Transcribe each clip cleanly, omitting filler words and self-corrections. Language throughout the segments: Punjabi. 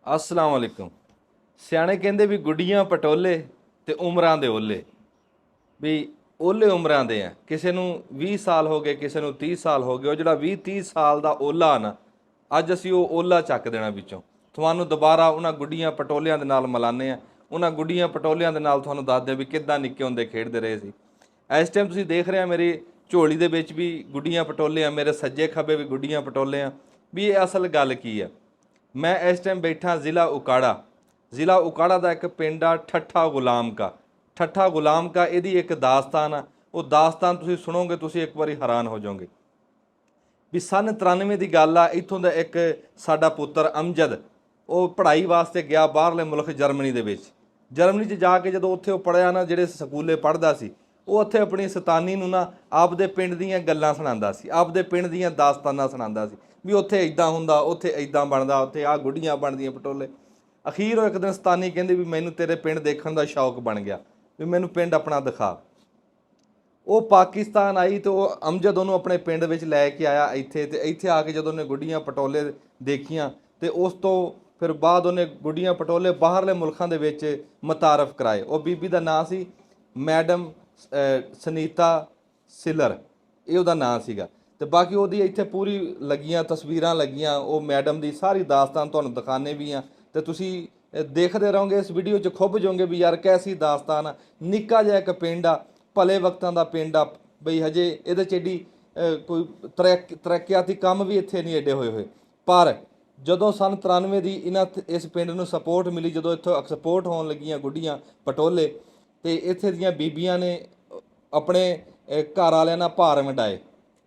अस्सलाम वालेकुम। सियाणे कहंदे भी गुड्डियां पटोले ते उमरां दे ओले भी ओले उमरां दे आ। किसी नूं 20 साल हो गए, किसी नूं 30 साल हो गए। ਉਹ ਜਿਹੜਾ 20-30 ਸਾਲ ਦਾ ਓਲਾ ਨਾ, ਅੱਜ ਅਸੀਂ ਉਹ ਓਲਾ ਚੱਕ ਦੇਣਾ ਵਿੱਚੋਂ। ਤੁਹਾਨੂੰ ਦੁਬਾਰਾ ਉਹਨਾਂ ਗੁੱਡੀਆਂ ਪਟੋਲਿਆਂ ਦੇ ਨਾਲ ਮਿਲਾਨੇ ਆ। ਉਹਨਾਂ ਗੁੱਡੀਆਂ ਪਟੋਲਿਆਂ ਦੇ ਨਾਲ ਤੁਹਾਨੂੰ ਦੱਸਦੇ ਵੀ ਕਿੱਦਾਂ ਨਿੱਕੇ ਹੁੰਦੇ ਖੇਡਦੇ ਰਹੇ ਸੀ। ਇਸ ਟਾਈਮ ਤੁਸੀਂ ਦੇਖ ਰਹੇ ਆ ਮੇਰੀ ਝੋਲੀ ਦੇ ਵਿੱਚ ਵੀ ਗੁੱਡੀਆਂ ਪਟੋਲੇ ਆ, ਮੇਰੇ ਸੱਜੇ ਖੱਬੇ ਵੀ ਗੁੱਡੀਆਂ ਪਟੋਲੇ ਆ। ਵੀ ਇਹ ਅਸਲ ਗੱਲ ਕੀ ਆ। ਮੈਂ ਇਸ ਟਾਈਮ ਬੈਠਾ ਜ਼ਿਲ੍ਹਾ ਉਕਾੜਾ ਦਾ ਇੱਕ ਪਿੰਡ ਆ ਠੱਠਾ ਗੁਲਾਮ ਕਾ। ਠੱਠਾ ਗੁਲਾਮ ਕਾ ਇਹਦੀ ਇੱਕ ਦਾਸਤਾਨ ਆ। ਉਹ ਦਾਸਤਾਨ ਤੁਸੀਂ ਸੁਣੋਗੇ ਤੁਸੀਂ ਇੱਕ ਵਾਰੀ ਹੈਰਾਨ ਹੋ ਜਾਓਗੇ। ਵੀ ਸੰਨ 93 ਦੀ ਗੱਲ ਆ। ਇੱਥੋਂ ਦਾ ਇੱਕ ਸਾਡਾ ਪੁੱਤਰ ਅਮਜਦ ਉਹ ਪੜ੍ਹਾਈ ਵਾਸਤੇ ਗਿਆ ਬਾਹਰਲੇ ਮੁਲਕ ਜਰਮਨੀ ਦੇ ਵਿੱਚ। ਜਰਮਨੀ 'ਚ ਜਾ ਕੇ ਜਦੋਂ ਉੱਥੇ ਉਹ ਪੜ੍ਹਿਆ ਨਾ, ਜਿਹੜੇ ਸਕੂਲੇ ਪੜ੍ਹਦਾ ਸੀ, ਉਹ ਉੱਥੇ ਆਪਣੀ ਸਤਾਨੀ ਨੂੰ ਨਾ ਆਪਦੇ ਪਿੰਡ ਦੀਆਂ ਗੱਲਾਂ ਸੁਣਾਉਂਦਾ ਸੀ, ਆਪਦੇ ਪਿੰਡ ਦੀਆਂ ਦਾਸਤਾਨਾਂ ਸੁਣਾਉਂਦਾ ਸੀ ਵੀ ਉੱਥੇ ਇੱਦਾਂ ਹੁੰਦਾ, ਉੱਥੇ ਇੱਦਾਂ ਬਣਦਾ, ਉੱਥੇ ਆਹ ਗੁੱਡੀਆਂ ਬਣਦੀਆਂ ਪਟੋਲੇ। ਅਖੀਰ ਉਹ ਇੱਕ ਦਿਨ ਸਤਾਨੀ ਕਹਿੰਦੇ ਵੀ ਮੈਨੂੰ ਤੇਰੇ ਪਿੰਡ ਦੇਖਣ ਦਾ ਸ਼ੌਕ ਬਣ ਗਿਆ, ਵੀ ਮੈਨੂੰ ਪਿੰਡ ਆਪਣਾ ਦਿਖਾ। ਉਹ ਪਾਕਿਸਤਾਨ ਆਈ ਅਤੇ ਉਹ ਅਮਜਦ ਉਹਨੂੰ ਆਪਣੇ ਪਿੰਡ ਵਿੱਚ ਲੈ ਕੇ ਆਇਆ ਇੱਥੇ। ਅਤੇ ਇੱਥੇ ਆ ਕੇ ਜਦੋਂ ਉਹਨੇ ਗੁੱਡੀਆਂ ਪਟੋਲੇ ਦੇਖੀਆਂ ਅਤੇ ਉਸ ਤੋਂ ਫਿਰ ਬਾਅਦ ਉਹਨੇ ਗੁੱਡੀਆਂ ਪਟੋਲੇ ਬਾਹਰਲੇ ਮੁਲਕਾਂ ਦੇ ਵਿੱਚ ਮੁਤਾਰਫ ਕਰਾਏ। ਉਹ ਬੀਬੀ ਦਾ ਨਾਂ ਸੀ ਮੈਡਮ ਸੁਨੀਤਾ ਸਿਲਰ, ਇਹ ਉਹਦਾ ਨਾਂ ਸੀਗਾ। ਅਤੇ ਬਾਕੀ ਉਹਦੀ ਇੱਥੇ ਪੂਰੀ ਲੱਗੀਆਂ ਤਸਵੀਰਾਂ ਲੱਗੀਆਂ, ਉਹ ਮੈਡਮ ਦੀ ਸਾਰੀ ਦਾਸਤਾਨ ਤੁਹਾਨੂੰ ਦਿਖਾਉਂਦੇ ਵੀ ਆ। ਅਤੇ ਤੁਸੀਂ ਦੇਖਦੇ ਰਹੋਗੇ, ਇਸ ਵੀਡੀਓ 'ਚ ਖੁੱਭ ਜਾਓਗੇ ਵੀ ਯਾਰ ਕੈਸੀ ਦਾਸਤਾਨ ਆ। ਨਿੱਕਾ ਜਿਹਾ ਇੱਕ ਪਿੰਡ ਆ, ਭਲੇ ਵਕਤਾਂ ਦਾ ਪਿੰਡ ਆ ਬਈ। ਹਜੇ ਇਹਦੇ 'ਚ ਐਡੀ ਕੋਈ ਤਰੱਕਿਆਤੀ ਕੰਮ ਵੀ ਇੱਥੇ ਨਹੀਂ ਐਡੇ ਹੋਏ। ਪਰ ਜਦੋਂ ਸੰਨ 93 ਦੀ ਇਸ ਪਿੰਡ ਨੂੰ ਸਪੋਰਟ ਮਿਲੀ, ਜਦੋਂ ਇੱਥੋਂ ਐਕਸਪੋਰਟ ਹੋਣ ਲੱਗੀਆਂ ਗੁੱਡੀਆਂ ਪਟੋਲੇ, ਅਤੇ ਇੱਥੇ ਦੀਆਂ ਬੀਬੀਆਂ ਨੇ ਆਪਣੇ ਘਰ ਵਾਲਿਆਂ ਨਾਲ ਭਾਰ ਵੰਡਾਏ,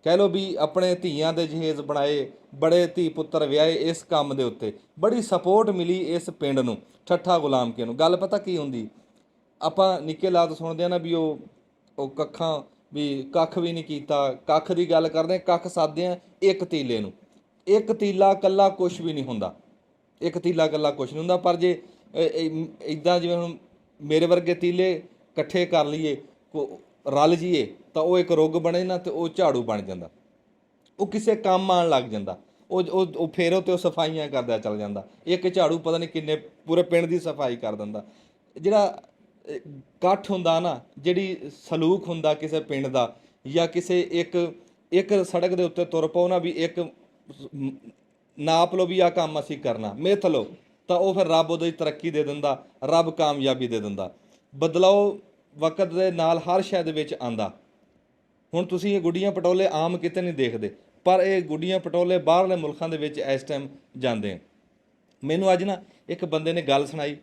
ਕਹਿ ਲਓ ਵੀ ਆਪਣੇ ਧੀਆਂ ਦੇ ਜਹੇਜ਼ ਬਣਾਏ, ਬੜੇ ਧੀ ਪੁੱਤਰ ਵਿਆਹੇ ਇਸ ਕੰਮ ਦੇ ਉੱਤੇ। ਬੜੀ ਸਪੋਰਟ ਮਿਲੀ ਇਸ ਪਿੰਡ ਨੂੰ, ਠੱਠਾ ਗੁਲਾਮ ਕੇ ਨੂੰ। ਗੱਲ ਪਤਾ ਕੀ ਹੁੰਦੀ, ਆਪਾਂ ਨਿੱਕੇ ਲਾਤ ਸੁਣਦੇ ਆ ਨਾ ਵੀ ਉਹ ਕੱਖਾਂ ਵੀ ਕੱਖ ਵੀ ਨਹੀਂ ਕੀਤਾ। ਕੱਖ ਦੀ ਗੱਲ ਕਰਦੇ, ਕੱਖ ਸਾਧਦੇ ਆ ਇੱਕ ਤੀਲੇ ਨੂੰ। ਇੱਕ ਤੀਲਾ ਇਕੱਲਾ ਕੁਛ ਵੀ ਨਹੀਂ ਹੁੰਦਾ, ਇੱਕ ਤੀਲਾ ਇਕੱਲਾ ਕੁਛ ਨਹੀਂ ਹੁੰਦਾ। ਪਰ ਜੇ ਇੱਦਾਂ ਜਿਵੇਂ ਹੁਣ ਮੇਰੇ ਵਰਗੇ ਤੀਲੇ ਇਕੱਠੇ ਕਰ ਲਈਏ, ਰਲ ਜੀਏ, ਤਾਂ ਉਹ ਇੱਕ ਰੁੱਗ ਬਣੇ ਨਾ, ਅਤੇ ਉਹ ਝਾੜੂ ਬਣ ਜਾਂਦਾ, ਉਹ ਕਿਸੇ ਕੰਮ ਆਉਣ ਲੱਗ ਜਾਂਦਾ। ਉਹ ਫੇਰ ਉਹ 'ਤੇ ਉਹ ਸਫਾਈਆਂ ਕਰਦਾ ਚੱਲ ਜਾਂਦਾ। ਇੱਕ ਝਾੜੂ ਪਤਾ ਨਹੀਂ ਕਿੰਨੇ ਪੂਰੇ ਪਿੰਡ ਦੀ ਸਫਾਈ ਕਰ ਦਿੰਦਾ। ਜਿਹੜਾ ਇਕੱਠ ਹੁੰਦਾ ਨਾ, ਜਿਹੜੀ ਸਲੂਕ ਹੁੰਦਾ ਕਿਸੇ ਪਿੰਡ ਦਾ, ਜਾਂ ਕਿਸੇ ਇੱਕ ਸੜਕ ਦੇ ਉੱਤੇ ਤੁਰ ਪਾਓ ਨਾ, ਵੀ ਇੱਕ ਨਾਪ ਲਓ ਵੀ ਆਹ ਕੰਮ ਅਸੀਂ ਕਰਨਾ, ਮਿੱਥ ਲਓ, ਤਾਂ ਉਹ ਫਿਰ ਰੱਬ ਉਹਦੀ ਤਰੱਕੀ ਦੇ ਦਿੰਦਾ, ਰੱਬ ਕਾਮਯਾਬੀ ਦੇ ਦਿੰਦਾ। ਬਦਲਾਓ ਵਕਤ ਦੇ ਨਾਲ ਹਰ ਸ਼ੈ ਦੇ ਵਿੱਚ ਆਉਂਦਾ। ਹੁਣ ਤੁਸੀਂ ਇਹ ਗੁੱਡੀਆਂ ਪਟੋਲੇ ਆਮ ਕਿਤੇ ਨਹੀਂ ਦੇਖਦੇ, ਪਰ ਇਹ ਗੁੱਡੀਆਂ ਪਟੋਲੇ ਬਾਹਰਲੇ ਮੁਲਕਾਂ ਦੇ ਵਿੱਚ ਇਸ ਟਾਈਮ ਜਾਂਦੇ ਆ। ਮੈਨੂੰ ਅੱਜ ਨਾ ਇੱਕ ਬੰਦੇ ਨੇ ਗੱਲ ਸੁਣਾਈ,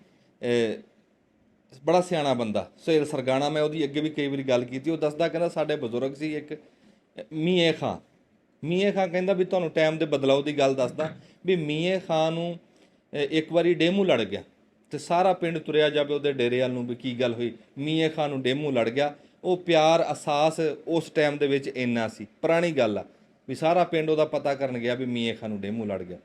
ਬੜਾ ਸਿਆਣਾ ਬੰਦਾ, ਸੁਹੇਲ ਸਰਗਾਣਾ। ਮੈਂ ਉਹਦੀ ਅੱਗੇ ਵੀ ਕਈ ਵਾਰੀ ਗੱਲ ਕੀਤੀ। ਉਹ ਦੱਸਦਾ, ਕਹਿੰਦਾ ਸਾਡੇ ਬਜ਼ੁਰਗ ਸੀ ਇੱਕ ਮੀਏ ਖਾਂ ਕਹਿੰਦਾ ਵੀ ਤੁਹਾਨੂੰ ਟਾਈਮ ਦੇ ਬਦਲਾਓ ਦੀ ਗੱਲ ਦੱਸਦਾ ਵੀ ਮੀਏ ਖਾਂ ਨੂੰ ਇੱਕ ਵਾਰੀ ਡੇਮੂ ਲੜ ਗਿਆ, ਅਤੇ ਸਾਰਾ ਪਿੰਡ ਤੁਰਿਆ ਜਾਵੇ ਉਹਦੇ ਡੇਰੇ ਵੱਲ ਨੂੰ ਵੀ ਕੀ ਗੱਲ ਹੋਈ। ਮੀਏ ਖਾਂ ਨੂੰ ਡੇਮੂ ਲੜ ਗਿਆ। ਉਹ ਪਿਆਰ ਅਹਿਸਾਸ ਉਸ ਟਾਈਮ ਦੇ ਵਿੱਚ ਇੰਨਾ ਸੀ, ਪੁਰਾਣੀ ਗੱਲ ਆ, ਵੀ ਸਾਰਾ ਪਿੰਡ ਉਹਦਾ ਪਤਾ ਕਰਨ ਗਿਆ ਵੀ ਮੀਏ ਖਾਂ ਨੂੰ ਡੇਮੂ ਲੜ ਗਿਆ।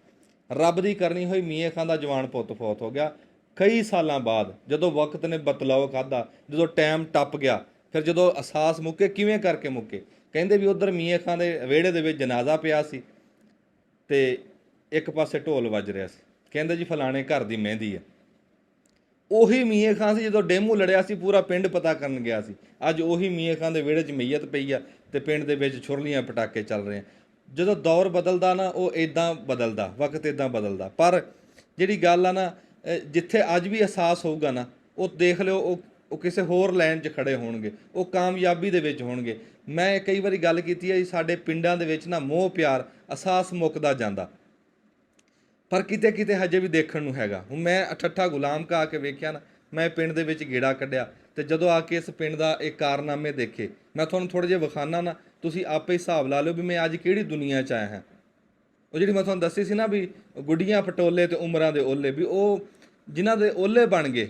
ਰੱਬ ਦੀ ਕਰਨੀ ਹੋਈ, ਮੀਏ ਖਾਂ ਦਾ ਜਵਾਨ ਪੁੱਤ ਫੌਤ ਹੋ ਗਿਆ ਕਈ ਸਾਲਾਂ ਬਾਅਦ। ਜਦੋਂ ਵਕਤ ਨੇ ਬਦਲਾਓ ਖਾਧਾ, ਜਦੋਂ ਟਾਈਮ ਟੱਪ ਗਿਆ, ਫਿਰ ਜਦੋਂ ਅਹਿਸਾਸ ਮੁੱਕੇ, ਕਿਵੇਂ ਕਰਕੇ ਮੁੱਕੇ। ਕਹਿੰਦੇ ਵੀ ਉੱਧਰ ਮੀਏ ਖਾਂ ਦੇ ਵਿਹੜੇ ਦੇ ਵਿੱਚ ਜਨਾਜ਼ਾ ਪਿਆ ਸੀ, ਅਤੇ ਇੱਕ ਪਾਸੇ ਢੋਲ ਵੱਜ ਰਿਹਾ ਸੀ। ਕਹਿੰਦੇ ਜੀ ਫਲਾਣੇ ਘਰ ਦੀ ਮਹਿੰਦੀ ਹੈ। ਉਹੀ ਮੀਏ ਖਾਂ ਸੀ ਜਦੋਂ ਡੇਮੂ ਲੜਿਆ ਸੀ, ਪੂਰਾ ਪਿੰਡ ਪਤਾ ਕਰਨ ਗਿਆ ਸੀ। ਅੱਜ ਉਹੀ ਮੀਏ ਖਾਂ ਦੇ ਵਿਹੜੇ 'ਚ ਮਈਅਤ ਪਈ ਆ, ਅਤੇ ਪਿੰਡ ਦੇ ਵਿੱਚ ਛੁਰਲੀਆਂ ਪਟਾਕੇ ਚੱਲ ਰਹੇ ਆ। ਜਦੋਂ ਦੌਰ ਬਦਲਦਾ ਨਾ, ਉਹ ਇੱਦਾਂ ਬਦਲਦਾ, ਵਕਤ ਇੱਦਾਂ ਬਦਲਦਾ। ਪਰ ਜਿਹੜੀ ਗੱਲ ਆ ਨਾ, ਜਿੱਥੇ ਅੱਜ ਵੀ ਅਹਿਸਾਸ ਹੋਊਗਾ ਨਾ, ਉਹ ਦੇਖ ਲਿਓ ਉਹ ਕਿਸੇ ਹੋਰ ਲਾਈਨ 'ਚ ਖੜੇ ਹੋਣਗੇ, ਉਹ ਕਾਮਯਾਬੀ ਦੇ ਵਿੱਚ ਹੋਣਗੇ। ਮੈਂ ਕਈ ਵਾਰੀ ਗੱਲ ਕੀਤੀ ਹੈ ਜੀ, ਸਾਡੇ ਪਿੰਡਾਂ ਦੇ ਵਿੱਚ ਨਾ ਮੋਹ ਪਿਆਰ ਅਹਿਸਾਸ ਮੁੱਕਦਾ ਜਾਂਦਾ, ਪਰ ਕਿਤੇ ਕਿਤੇ ਹਜੇ ਵੀ ਦੇਖਣ ਨੂੰ ਹੈਗਾ। ਹੁਣ ਮੈਂ ਠੱਠਾ ਗੁਲਾਮ ਕਾ ਆ ਕੇ ਵੇਖਿਆ ਨਾ, ਮੈਂ ਪਿੰਡ ਦੇ ਵਿੱਚ ਗੇੜਾ ਕੱਢਿਆ, ਅਤੇ ਜਦੋਂ ਆ ਕੇ ਇਸ ਪਿੰਡ ਦਾ ਇਹ ਕਾਰਨਾਮੇ ਦੇਖੇ, ਮੈਂ ਤੁਹਾਨੂੰ ਥੋੜ੍ਹੇ ਜਿਹੇ ਵਿਖਾਉਣਾ ਨਾ, ਤੁਸੀਂ ਆਪੇ ਹਿਸਾਬ ਲਾ ਲਿਓ ਵੀ ਮੈਂ ਅੱਜ ਕਿਹੜੀ ਦੁਨੀਆ 'ਚ ਆਇਆ ਹਾਂ। ਉਹ ਜਿਹੜੀ ਮੈਂ ਤੁਹਾਨੂੰ ਦੱਸੀ ਸੀ ਨਾ ਵੀ ਗੁੱਡੀਆਂ ਪਟੋਲੇ ਅਤੇ ਉਮਰਾਂ ਦੇ ਓਲੇ, ਵੀ ਉਹ ਜਿਨ੍ਹਾਂ ਦੇ ਓਲੇ ਬਣ ਗਏ,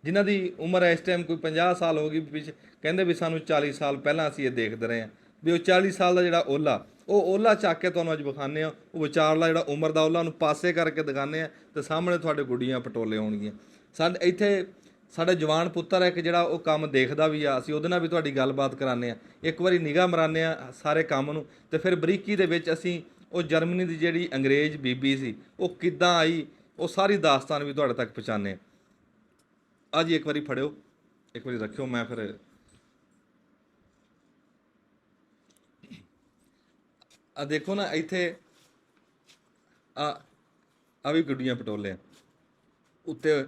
ਜਿਨ੍ਹਾਂ ਦੀ ਉਮਰ ਇਸ ਟਾਈਮ ਕੋਈ 50 ਸਾਲ ਹੋ ਗਈ ਪਿੱਛੇ, ਕਹਿੰਦੇ ਵੀ ਸਾਨੂੰ 40 ਸਾਲ ਪਹਿਲਾਂ ਅਸੀਂ ਇਹ ਦੇਖਦੇ ਰਹੇ ਹਾਂ, ਵੀ ਉਹ 40 ਸਾਲ ਦਾ ਜਿਹੜਾ ਓਲਾ, ਉਹ ਓਲਾ ਚੱਕ ਕੇ ਤੁਹਾਨੂੰ ਅੱਜ ਵਿਖਾਉਂਦੇ ਹਾਂ। ਉਹ ਵਿਚਾਰਲਾ ਜਿਹੜਾ ਉਮਰ ਦਾ ਓਲਾ, ਉਹਨੂੰ ਪਾਸੇ ਕਰਕੇ ਦਿਖਾਉਂਦੇ ਹਾਂ, ਅਤੇ ਸਾਹਮਣੇ ਤੁਹਾਡੇ ਗੁੱਡੀਆਂ ਪਟੋਲੇ ਹੋਣਗੀਆਂ। ਸਾਡੇ ਇੱਥੇ ਸਾਡੇ ਜਵਾਨ ਪੁੱਤਰ ਹੈ ਇੱਕ, ਜਿਹੜਾ ਉਹ ਕੰਮ ਦੇਖਦਾ ਵੀ ਆ। ਅਸੀਂ ਉਹਦੇ ਨਾਲ ਵੀ ਤੁਹਾਡੀ ਗੱਲਬਾਤ ਕਰਾਉਂਦੇ ਹਾਂ, ਇੱਕ ਵਾਰੀ ਨਿਗਾਹ ਮਰਾਉਂਦੇ ਹਾਂ ਸਾਰੇ ਕੰਮ ਨੂੰ, ਅਤੇ ਫਿਰ ਬਰੀਕੀ ਦੇ ਵਿੱਚ ਅਸੀਂ ਉਹ ਜਰਮਨੀ ਦੀ ਜਿਹੜੀ ਅੰਗਰੇਜ਼ ਬੀਬੀ ਸੀ, ਉਹ ਕਿੱਦਾਂ ਆਈ, ਉਹ ਸਾਰੀ ਦਾਸਤਾਨ ਵੀ ਤੁਹਾਡੇ ਤੱਕ ਪਹੁੰਚਾਉਂਦੇ ਹਾਂ। ਆ ਜੀ ਇੱਕ ਵਾਰੀ ਫੜਿਓ, ਇੱਕ ਵਾਰੀ ਰੱਖਿਓ, ਮੈਂ ਫਿਰ ਆ ਦੇਖੋ ਨਾ ਇੱਥੇ ਆ ਵੀ ਗੁੱਡੀਆਂ ਪਟੋਲੇ ਆ ਉੱਤੇ,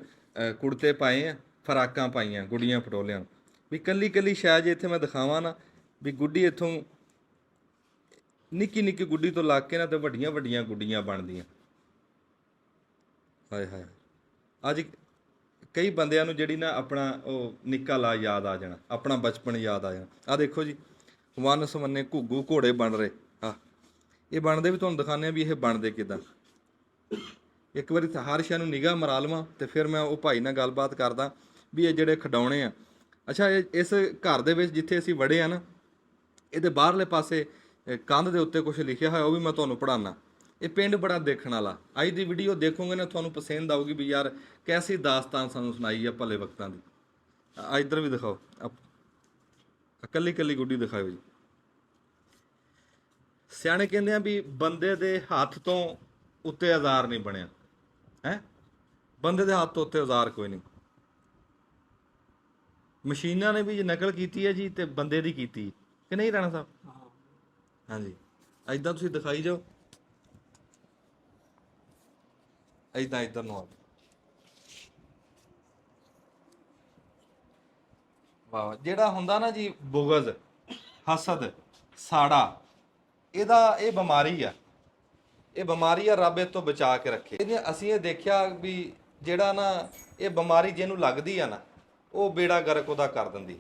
ਕੁੜਤੇ ਪਾਏ ਆ, ਫਰਾਕਾਂ ਪਾਈਆਂ ਗੁੱਡੀਆਂ ਪਟੋਲਿਆਂ ਨੂੰ। ਵੀ ਕੱਲੀ ਕੱਲੀ ਸ਼ਾਇਦ ਜੇ ਇੱਥੇ ਮੈਂ ਦਿਖਾਵਾਂ ਨਾ, ਵੀ ਗੁੱਡੀ ਇੱਥੋਂ ਨਿੱਕੀ ਨਿੱਕੀ ਗੁੱਡੀ ਤੋਂ ਲੱਗ ਕੇ ਨਾ ਤੇ ਵੱਡੀਆਂ ਵੱਡੀਆਂ ਗੁੱਡੀਆਂ ਬਣਦੀਆਂ। ਹਾਏ ਹਾਏ, ਅੱਜ ਕਈ ਬੰਦਿਆਂ ਨੂੰ ਜਿਹੜੀ ਨਾ ਆਪਣਾ ਉਹ ਨਿੱਕਾ ਲਾ ਯਾਦ ਆ ਜਾਣਾ, ਆਪਣਾ ਬਚਪਨ ਯਾਦ ਆ ਜਾਣਾ। ਆ ਦੇਖੋ ਜੀ, ਵੰਨ ਸਵੰਨੇ ਘੁੱਗੂ ਘੋੜੇ ਬਣ ਰਹੇ ਆ। ਇਹ ਬਣਦੇ ਵੀ ਤੁਹਾਨੂੰ ਦਿਖਾਉਂਦੇ ਆ ਵੀ ਇਹ ਬਣਦੇ ਕਿੱਦਾਂ। ਇੱਕ ਵਾਰੀ ਹਰ ਸ਼ੈ ਨੂੰ ਨਿਗਾਹ ਮਰਾ ਲਵਾਂ ਤੇ ਫਿਰ ਮੈਂ ਉਹ ਭਾਈ ਨਾਲ ਗੱਲਬਾਤ ਕਰਦਾ ਵੀ ਇਹ ਜਿਹੜੇ ਖਿਡੌਣੇ ਆ। ਅੱਛਾ, ਇਸ ਘਰ ਦੇ ਵਿੱਚ ਜਿੱਥੇ ਅਸੀਂ ਵੜੇ ਆ ਨਾ, ਇਹਦੇ ਬਾਹਰਲੇ ਪਾਸੇ ਕੰਧ ਦੇ ਉੱਤੇ ਕੁਝ ਲਿਖਿਆ ਹੋਇਆ, ਉਹ ਵੀ ਮੈਂ ਤੁਹਾਨੂੰ ਪੜ੍ਹਾਉਣਾ। ਇਹ ਪਿੰਡ ਬੜਾ ਦੇਖਣ ਵਾਲਾ। ਅੱਜ ਦੀ ਵੀਡੀਓ ਦੇਖੋਗੇ ਨਾ ਤੁਹਾਨੂੰ ਪਸੰਦ ਆਊਗੀ ਵੀ ਯਾਰ ਕੈਸੀ ਦਾਸਤਾਨ ਸਾਨੂੰ ਸੁਣਾਈ ਆ ਭਲੇ ਵਕਤਾਂ ਦੀ। ਇੱਧਰ ਵੀ ਦਿਖਾਓ, ਕੱਲੀ ਕੱਲੀ ਗੁੱਡੀ ਦਿਖਾਓ ਜੀ। ਸਿਆਣੇ ਕਹਿੰਦੇ ਆ ਵੀ ਬੰਦੇ ਦੇ ਹੱਥ ਤੋਂ ਉੱਤੇ ਔਜ਼ਾਰ ਨਹੀਂ ਬਣਿਆ ਹੈ। ਬੰਦੇ ਦੇ ਹੱਥ ਤੋਂ ਉੱਤੇ ਔਜ਼ਾਰ ਕੋਈ ਨਹੀਂ। ਮਸ਼ੀਨਾਂ ਨੇ ਵੀ ਨਕਲ ਕੀਤੀ ਹੈ ਜੀ ਤੇ ਬੰਦੇ ਦੀ ਕੀਤੀ ਕਿ ਨਹੀਂ ਰਾਣਾ ਸਾਹਿਬ? ਹਾਂਜੀ, ਐਦਾਂ ਤੁਸੀਂ ਦਿਖਾਈ ਜਾਓ, ਐਦਾਂ ਇੱਧਰ ਨੂੰ ਆ। ਵਾਹ, ਜਿਹੜਾ ਹੁੰਦਾ ਨਾ ਜੀ ਬੁਗਜ਼, ਹਸਦ, ਸਾੜਾ, ਇਹ ਬਿਮਾਰੀ ਆ। ਇਹ ਬਿਮਾਰੀ ਆ, ਰੱਬ ਇਹ ਤੋਂ ਬਚਾ ਕੇ ਰੱਖੇ। ਅਸੀਂ ਇਹ ਦੇਖਿਆ ਵੀ ਜਿਹੜਾ ਨਾ ਇਹ ਬਿਮਾਰੀ ਜਿਹਨੂੰ ਲੱਗਦੀ ਆ ਨਾ, ਉਹ ਬੇੜਾ ਗਰਕ ਉਹਦਾ ਕਰ ਦਿੰਦੀ।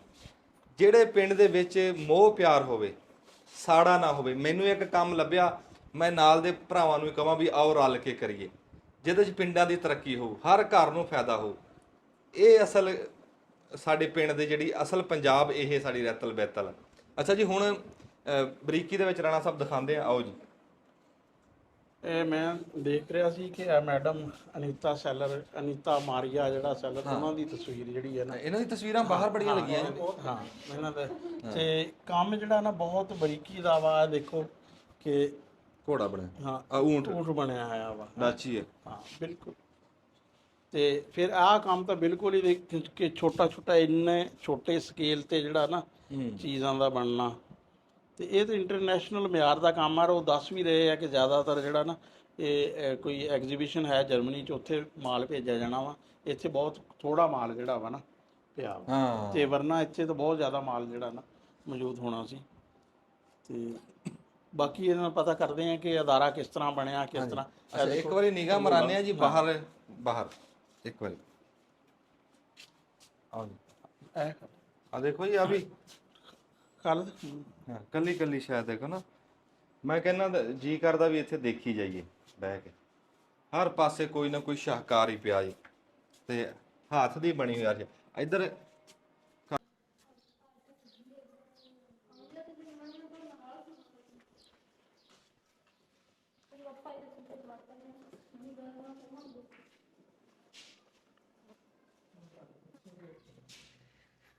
ਜਿਹੜੇ ਪਿੰਡ ਦੇ ਵਿੱਚ ਮੋਹ ਪਿਆਰ ਹੋਵੇ, ਸਾੜਾ ਨਾ ਹੋਵੇ। ਮੈਨੂੰ ਇੱਕ ਕੰਮ ਲੱਭਿਆ, ਮੈਂ ਨਾਲ ਦੇ ਭਰਾਵਾਂ ਨੂੰ ਵੀ ਕਹਾਂ ਵੀ ਆਓ ਰਲ ਕੇ ਕਰੀਏ, ਜਿਹਦੇ 'ਚ ਪਿੰਡਾਂ ਦੀ ਤਰੱਕੀ ਹੋਊ, ਹਰ ਘਰ ਨੂੰ ਫਾਇਦਾ ਹੋਊ। ਇਹ ਅਸਲ ਸਾਡੇ ਪਿੰਡ ਦੇ ਜਿਹੜੀ ਅਸਲ ਪੰਜਾਬ, ਇਹ ਸਾਡੀ ਰੈਤਲ ਬੈਤਲ। ਅੱਛਾ ਜੀ, ਹੁਣ ਬਰੀਕੀ ਦੇ ਵਿੱਚ ਰਾਣਾ ਸਾਹਿਬ ਦਿਖਾਉਂਦੇ ਆ, ਆਓ ਜੀ। ਇਹ ਮੈਂ ਦੇਖ ਰਿਹਾ ਸੀ ਕਿ ਇਹ ਮੈਡਮ ਅਨੀਤਾ ਸੈਲਰ, ਅਨੀਤਾ ਮਾਰੀਆ ਜਿਹੜਾ ਸੈਲਰ, ਉਹਨਾਂ ਦੀ ਤਸਵੀਰ ਜਿਹੜੀ ਹੈ ਨਾ, ਇਹਨਾਂ ਦੀ ਤਸਵੀਰਾਂ ਬਾਹਰ ਬੜੀਆਂ ਲੱਗੀਆਂ ਨੇ। ਹਾਂ, ਇਹਨਾਂ ਦਾ ਤੇ ਕੰਮ ਜਿਹੜਾ ਨਾ ਬਹੁਤ ਬਰੀਕੀ ਦਾ ਵਾ। ਦੇਖੋ ਕਿ ਘੋੜਾ ਬਣਿਆ, ਹਾਂ, ਊਂਟ ਬਣਿਆ ਹੋਇਆ ਵਾ, ਡਾਚੀ ਹੈ। ਹਾਂ ਬਿਲਕੁਲ। ਤੇ ਫਿਰ ਆਹ ਕੰਮ ਤਾਂ ਬਿਲਕੁਲ ਹੀ ਕਿ ਛੋਟਾ ਛੋਟਾ, ਇੰਨੇ ਛੋਟੇ ਸਕੇਲ ਤੇ ਜਿਹੜਾ ਨਾ ਚੀਜ਼ਾਂ ਦਾ ਬਣਨਾ, ਤੇ ਇਹ ਤਾਂ ਇੰਟਰਨੈਸ਼ਨਲ ਮਿਆਰ ਦਾ ਕੰਮ ਆ। ਉਹ ਦੱਸ ਵੀ ਰਹੇ ਆ ਕਿ ਜ਼ਿਆਦਾਤਰ ਜਿਹੜਾ ਨਾ ਇਹ ਕੋਈ ਐਗਜ਼ੀਬਿਸ਼ਨ ਹੈ ਜਰਮਨੀ 'ਚ, ਉੱਥੇ ਮਾਲ ਭੇਜਿਆ ਜਾਣਾ ਵਾ। ਇੱਥੇ ਬਹੁਤ ਥੋੜਾ ਮਾਲ ਜਿਹੜਾ ਵਾ ਨਾ ਪਿਆ ਵਾ, ਤੇ ਵਰਨਾ ਇੱਥੇ ਤਾਂ ਬਹੁਤ ਜ਼ਿਆਦਾ ਮਾਲ ਜਿਹੜਾ ਨਾ ਮੌਜੂਦ ਹੋਣਾ ਸੀ। ਤੇ ਬਾਕੀ ਇਹਨਾਂ ਨੂੰ ਪਤਾ ਕਰਦੇ ਆ ਕਿ ਅਦਾਰਾ ਕਿਸ ਤਰ੍ਹਾਂ ਬਣਿਆ, ਕਿਸ ਤਰ੍ਹਾਂ। ਇੱਕ ਵਾਰੀ ਨਿਗਾਹ ਮਰਾਨੇ ਆ ਜੀ ਬਾਹਰ, ਇੱਕ ਵਾਰੀ ਆਓ ਜੀ। ਆ ਦੇਖੋ ਜੀ, ਆ ਵੀ ਕੱਲ ਕੱਲੀ ਕੱਲੀ ਸ਼ਾਇਦ ਦੇਖੋ ਨਾ। ਮੈਂ ਕਹਿੰਦਾ ਜੀ ਕਰਦਾ ਵੀ ਇੱਥੇ ਦੇਖੀ ਜਾਈਏ ਬਹਿ ਕੇ। ਹਰ ਪਾਸੇ ਕੋਈ ਨਾ ਕੋਈ ਸ਼ਾਹਕਾਰ ਹੀ ਪਿਆ ਜੀ, ਤੇ ਹੱਥ ਦੀ ਬਣੀ ਹੋਈ ਆ ਜੀ। ਇੱਧਰ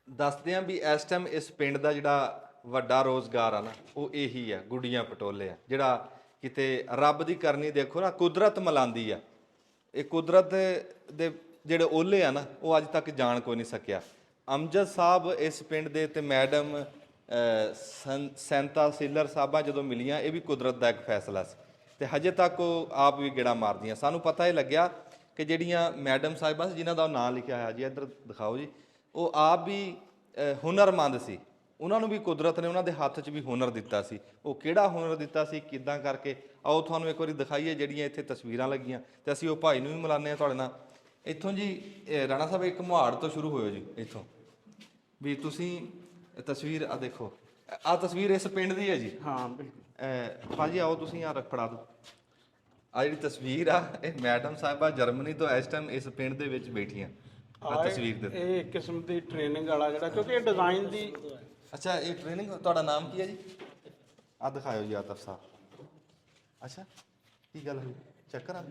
ਦੱਸਦੇ ਆ ਵੀ ਇਸ ਟਾਈਮ ਇਸ ਪਿੰਡ ਦਾ ਜਿਹੜਾ ਵੱਡਾ ਰੋਜ਼ਗਾਰ ਆ ਨਾ, ਉਹ ਇਹੀ ਆ, ਗੁੱਡੀਆਂ ਪਟੋਲੇ ਆ। ਜਿਹੜਾ ਕਿਤੇ ਰੱਬ ਦੀ ਕਰਨੀ ਦੇਖੋ ਨਾ, ਕੁਦਰਤ ਮਲਾਉਂਦੀ ਆ। ਇਹ ਕੁਦਰਤ ਦੇ ਜਿਹੜੇ ਓਲੇ ਆ ਨਾ, ਉਹ ਅੱਜ ਤੱਕ ਜਾਣ ਕੋਈ ਨਹੀਂ ਸਕਿਆ। ਅਮਜਦ ਸਾਹਿਬ ਇਸ ਪਿੰਡ ਦੇ ਤੇ ਮੈਡਮ ਸੈਂਤਾ ਸੀਲਰ ਸਾਹਿਬਾਂ ਜਦੋਂ ਮਿਲੀਆਂ, ਇਹ ਵੀ ਕੁਦਰਤ ਦਾ ਇੱਕ ਫੈਸਲਾ ਸੀ, ਤੇ ਹਜੇ ਤੱਕ ਉਹ ਆਪ ਵੀ ਗੇੜਾ ਮਾਰਦੀਆਂ। ਸਾਨੂੰ ਪਤਾ ਇਹ ਲੱਗਿਆ ਕਿ ਜਿਹੜੀਆਂ ਮੈਡਮ ਸਾਹਿਬਾਂ ਸੀ, ਜਿਨ੍ਹਾਂ ਦਾ ਉਹ ਨਾਂ ਲਿਖਿਆ ਹੋਇਆ ਜੀ, ਇੱਧਰ ਦਿਖਾਓ ਜੀ, ਉਹ ਆਪ ਵੀ ਹੁਨਰਮੰਦ ਸੀ। ਉਹਨਾਂ ਨੂੰ ਵੀ ਕੁਦਰਤ ਨੇ ਉਹਨਾਂ ਦੇ ਹੱਥ 'ਚ ਵੀ ਹੁਨਰ ਦਿੱਤਾ ਸੀ। ਉਹ ਕਿਹੜਾ ਹੁਨਰ ਦਿੱਤਾ ਸੀ, ਕਿੱਦਾਂ ਕਰਕੇ, ਆਓ ਤੁਹਾਨੂੰ ਇੱਕ ਵਾਰੀ ਦਿਖਾਈਏ। ਜਿਹੜੀਆਂ ਇੱਥੇ ਤਸਵੀਰਾਂ ਲੱਗੀਆਂ, ਤੇ ਅਸੀਂ ਉਹ ਭਾਈ ਨੂੰ ਵੀ ਮਿਲਾਉਂਦੇ ਹਾਂ ਤੁਹਾਡੇ ਨਾਲ। ਇੱਥੋਂ ਜੀ ਰਾਣਾ ਸਾਹਿਬ ਇੱਕ ਮੁਹਾੜ ਤੋਂ ਸ਼ੁਰੂ ਹੋਇਓ ਜੀ, ਇੱਥੋਂ ਵੀ ਤੁਸੀਂ ਤਸਵੀਰ ਆ ਦੇਖੋ। ਆਹ ਤਸਵੀਰ ਇਸ ਪਿੰਡ ਦੀ ਹੈ ਜੀ। ਹਾਂ ਬਿਲਕੁਲ। ਭਾਜੀ ਆਓ ਤੁਸੀਂ ਆ ਫੜਾ ਦਿਓ। ਆ ਜਿਹੜੀ ਤਸਵੀਰ ਆ, ਇਹ ਮੈਡਮ ਸਾਹਿਬਾ ਜਰਮਨੀ ਤੋਂ ਇਸ ਟਾਈਮ ਇਸ ਪਿੰਡ ਦੇ ਵਿੱਚ ਬੈਠੀਆਂ। ਆ ਤਸਵੀਰ ਦੇ ਇਹ ਇੱਕ ਕਿਸਮ ਦੀ ਟ੍ਰੇਨਿੰਗ ਵਾਲਾ ਜਿਹੜਾ, ਕਿਉਂਕਿ ਇਹ ਡਿਜ਼ਾਈਨ ਦੀ। ਅੱਛਾ, ਇਹ ਟ੍ਰੇਨਿੰਗ। ਤੁਹਾਡਾ ਨਾਮ ਕੀ ਹੈ ਜੀ? ਆ ਦਿਖਾਇਓ ਜੀ ਆਤਫ ਸਾਹਿਬ। ਅੱਛਾ, ਕੀ ਗੱਲ ਹੋਈ? ਚੱਕਰ ਆ?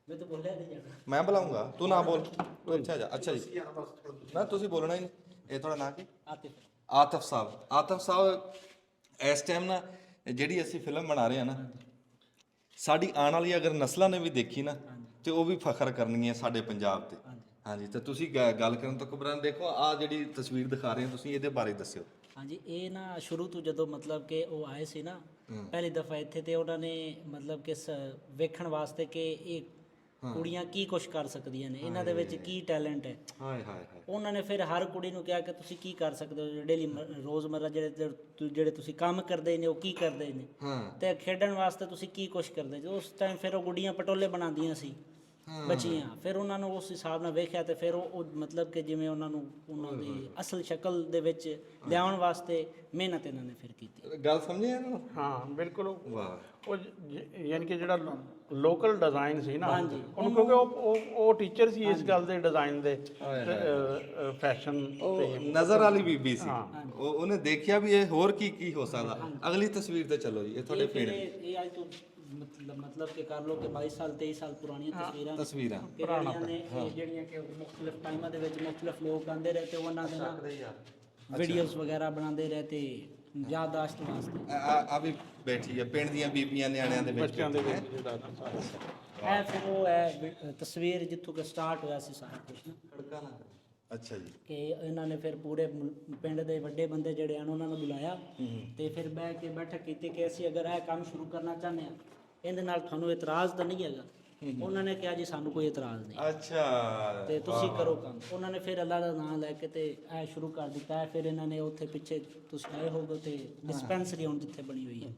ਮੈਂ ਤਾਂ ਬੋਲਿਆ ਨਹੀਂ ਜਾਣਾ, ਮੈਂ ਬੁਲਾਉਂਗਾ, ਤੂੰ ਨਾ ਬੋਲ, ਤੂੰ ਇੱਥੇ ਆ ਜਾ। ਅੱਛਾ ਜੀ, ਨਾ ਤੁਸੀਂ ਬੋਲਣਾ ਹੀ ਨਹੀਂ। ਇਹ ਤੁਹਾਡਾ ਨਾਂ ਕੀ? ਆਤਫ ਸਾਹਿਬ। ਆਤਫ ਸਾਹਿਬ ਇਸ ਟਾਈਮ ਨਾ ਜਿਹੜੀ ਅਸੀਂ ਫਿਲਮ ਬਣਾ ਰਹੇ ਹਾਂ ਨਾ, ਸਾਡੀ ਆਉਣ ਵਾਲੀ ਅਗਰ ਨਸਲਾਂ ਨੇ ਵੀ ਦੇਖੀ ਨਾ ਤੇ ਉਹ ਵੀ ਫਖਰ ਕਰਨਗੀਆਂ ਸਾਡੇ ਪੰਜਾਬ ਤੇ। ਹਾਂਜੀ, ਤੇ ਤੁਸੀਂ ਗੱਲ ਕਰਨ ਤੋਂ ਘਬਰਾਉਣ, ਦੇਖੋ ਆ ਜਿਹੜੀ ਤਸਵੀਰ ਦਿਖਾ ਰਹੇ ਹੋ ਤੁਸੀਂ, ਇਹਦੇ ਬਾਰੇ ਦੱਸਿਓ। ਹਾਂਜੀ, ਇਹ ਨਾ ਸ਼ੁਰੂ ਤੋਂ ਜਦੋਂ ਮਤਲਬ ਕਿ ਉਹ ਆਏ ਸੀ ਨਾ ਪਹਿਲੀ ਦਫਾ ਇੱਥੇ, ਤੇ ਉਹਨਾਂ ਨੇ ਮਤਲਬ ਕਿ ਵੇਖਣ ਵਾਸਤੇ ਕਿ ਇਹ ਕੁੜੀਆਂ ਕੀ ਕੁਛ ਕਰ ਸਕਦੀਆਂ ਨੇ, ਇਹਨਾਂ ਦੇ ਵਿੱਚ ਕੀ ਟੈਲੈਂਟ ਹੈ। ਹਾਏ ਹਾਏ ਹਾਏ। ਉਹਨਾਂ ਨੇ ਫਿਰ ਹਰ ਕੁੜੀ ਨੂੰ ਕਿਹਾ ਕਿ ਤੁਸੀਂ ਕੀ ਕਰ ਸਕਦੇ ਹੋ, ਡੇਲੀ ਰੋਜ਼ਮਰਰਾ ਜਿਹੜੇ ਤੁਸੀਂ ਕੰਮ ਕਰਦੇ ਨੇ ਉਹ ਕੀ ਕਰਦੇ ਨੇ, ਤੇ ਖੇਡਣ ਵਾਸਤੇ ਤੁਸੀਂ ਕੀ ਕੁਛ ਕਰਦੇ ਜੋ। ਉਸ ਟਾਈਮ ਫਿਰ ਉਹ ਗੁੱਡੀਆਂ ਪਟੋਲੇ ਬਣਾਉਂਦੀਆਂ ਸੀ ਬੱਚੀਆਂ, ਫਿਰ ਉਹਨਾਂ ਨੂੰ ਉਸ ਹਿਸਾਬ ਨਾਲ ਵੇਖਿਆ ਤੇ ਫਿਰ ਉਹ ਮਤਲਬ ਕਿ ਜਿਵੇਂ ਉਹਨਾਂ ਨੂੰ ਉਹਨਾਂ ਦੀ ਅਸਲ ਸ਼ਕਲ ਦੇ ਵਿੱਚ ਲਿਆਉਣ ਵਾਸਤੇ ਮਿਹਨਤ ਇਹਨਾਂ ਨੇ ਫਿਰ ਕੀਤੀ। ਗੱਲ ਸਮਝੇ ਇਹਨਾਂ ਨੂੰ? ਹਾਂ ਬਿਲਕੁਲ। ਵਾਹ। ਉਹ ਯਾਨੀ ਕਿ ਜਿਹੜਾ ਲੋਕਲ ਡਿਜ਼ਾਈਨ ਸੀ ਨਾ, ਉਹਨੂੰ ਕਿਉਂਕਿ ਉਹ ਟੀਚਰ ਸੀ ਇਸ ਗੱਲ ਦੇ ਡਿਜ਼ਾਈਨ ਦੇ, ਫੈਸ਼ਨ ਤੇ ਨਜ਼ਰ ਵਾਲੀ ਬੀਬੀ ਸੀ। ਉਹਨੇ ਦੇਖਿਆ ਵੀ ਇਹ ਹੋਰ ਕੀ ਕੀ ਹੋ ਸਕਦਾ। ਅਗਲੀ ਤਸਵੀਰ ਤੇ ਚਲੋ ਜੀ, ਇਹ ਤੁਹਾਡੇ ਪਿੰਡ ਦੀ ਇਹ ਅੱਜ ਤੋਂ ਮਤਲਬ ਕਿ ਕਰ ਲਓ ਕਿ 22 ਸਾਲ 23 ਸਾਲ ਪੁਰਾਣੀਆਂ ਤਸਵੀਰਾਂ ਪੁਰਾਣੀਆਂ ਨੇ, ਇਹ ਜਿਹੜੀਆਂ ਕਿ ਮੁxtਲਿਫ ਟਾਈਮਾਂ ਦੇ ਵਿੱਚ ਮੁxtਲਿਫ ਲੋਕ ਆਉਂਦੇ ਰਹੇ ਤੇ ਉਹਨਾਂ ਦੇ ਨਾਲ ਵੀਡੀਓਜ਼ ਵਗੈਰਾ ਬਣਾਉਂਦੇ ਰਹੇ ਤੇ ਯਾਦਦਾਸ਼ਤ ਵਾਸਤੇ। ਆ ਵੀ ਬੈਠੀ ਹੈ ਪਿੰਡ ਦੀਆਂ ਬੀਬੀਆਂ ਨਿਆਣਿਆਂ ਦੇ ਵਿੱਚ। ਬੱਚਿਆਂ ਦੇ ਵਿੱਚ ਜਿਹੜਾ ਇਹ ਫਿਰ ਉਹ ਹੈ ਤਸਵੀਰ ਜਿੱਥੋਂ ਕਿ ਸਟਾਰਟ ਹੋਇਆ ਸੀ ਸਾਰਾ ਕੁਝ। ਅੱਛਾ ਜੀ। ਕਿ ਇਹਨਾਂ ਨੇ ਫਿਰ ਪੂਰੇ ਪਿੰਡ ਦੇ ਵੱਡੇ ਬੰਦੇ ਜਿਹੜੇ ਹਨ ਉਹਨਾਂ ਨੂੰ ਬੁਲਾਇਆ ਤੇ ਫਿਰ ਬਹਿ ਕੇ ਬੈਠਕ ਕੀਤੀ ਕਿ ਅਸੀਂ ਅਗਰ ਇਹ ਕੰਮ ਸ਼ੁਰੂ ਕਰਨਾ ਚਾਹੁੰਦੇ ਹਾਂ, ਇਹਦੇ ਨਾਲ ਤੁਹਾਨੂੰ ਇਤਰਾਜ਼ ਤਾਂ ਨਹੀਂ ਹੈਗਾ। ਉਹਨਾਂ ਨੇ ਕਿਹਾ ਜੀ ਸਾਨੂੰ ਕੋਈ ਇਤਰਾਜ਼ ਨਹੀਂ। ਅੱਛਾ। ਤੇ ਤੁਸੀਂ ਕਰੋ ਕੰਮ। ਉਹਨਾਂ ਨੇ ਫਿਰ ਅੱਲਾ ਦਾ ਨਾਮ ਲੈ ਕੇ ਤੇ ਇਹ ਸ਼ੁਰੂ ਕਰ ਦਿੱਤਾ। ਫਿਰ ਇਹਨਾਂ ਨੇ ਉੱਥੇ ਪਿੱਛੇ ਤੁਸੀਂ ਆਏ ਹੋਗੇ ਤੇ ਡਿਸਪੈਂਸਰੀ ਹੁਣ ਜਿੱਥੇ ਬਣੀ ਹੋਈ ਹੈ,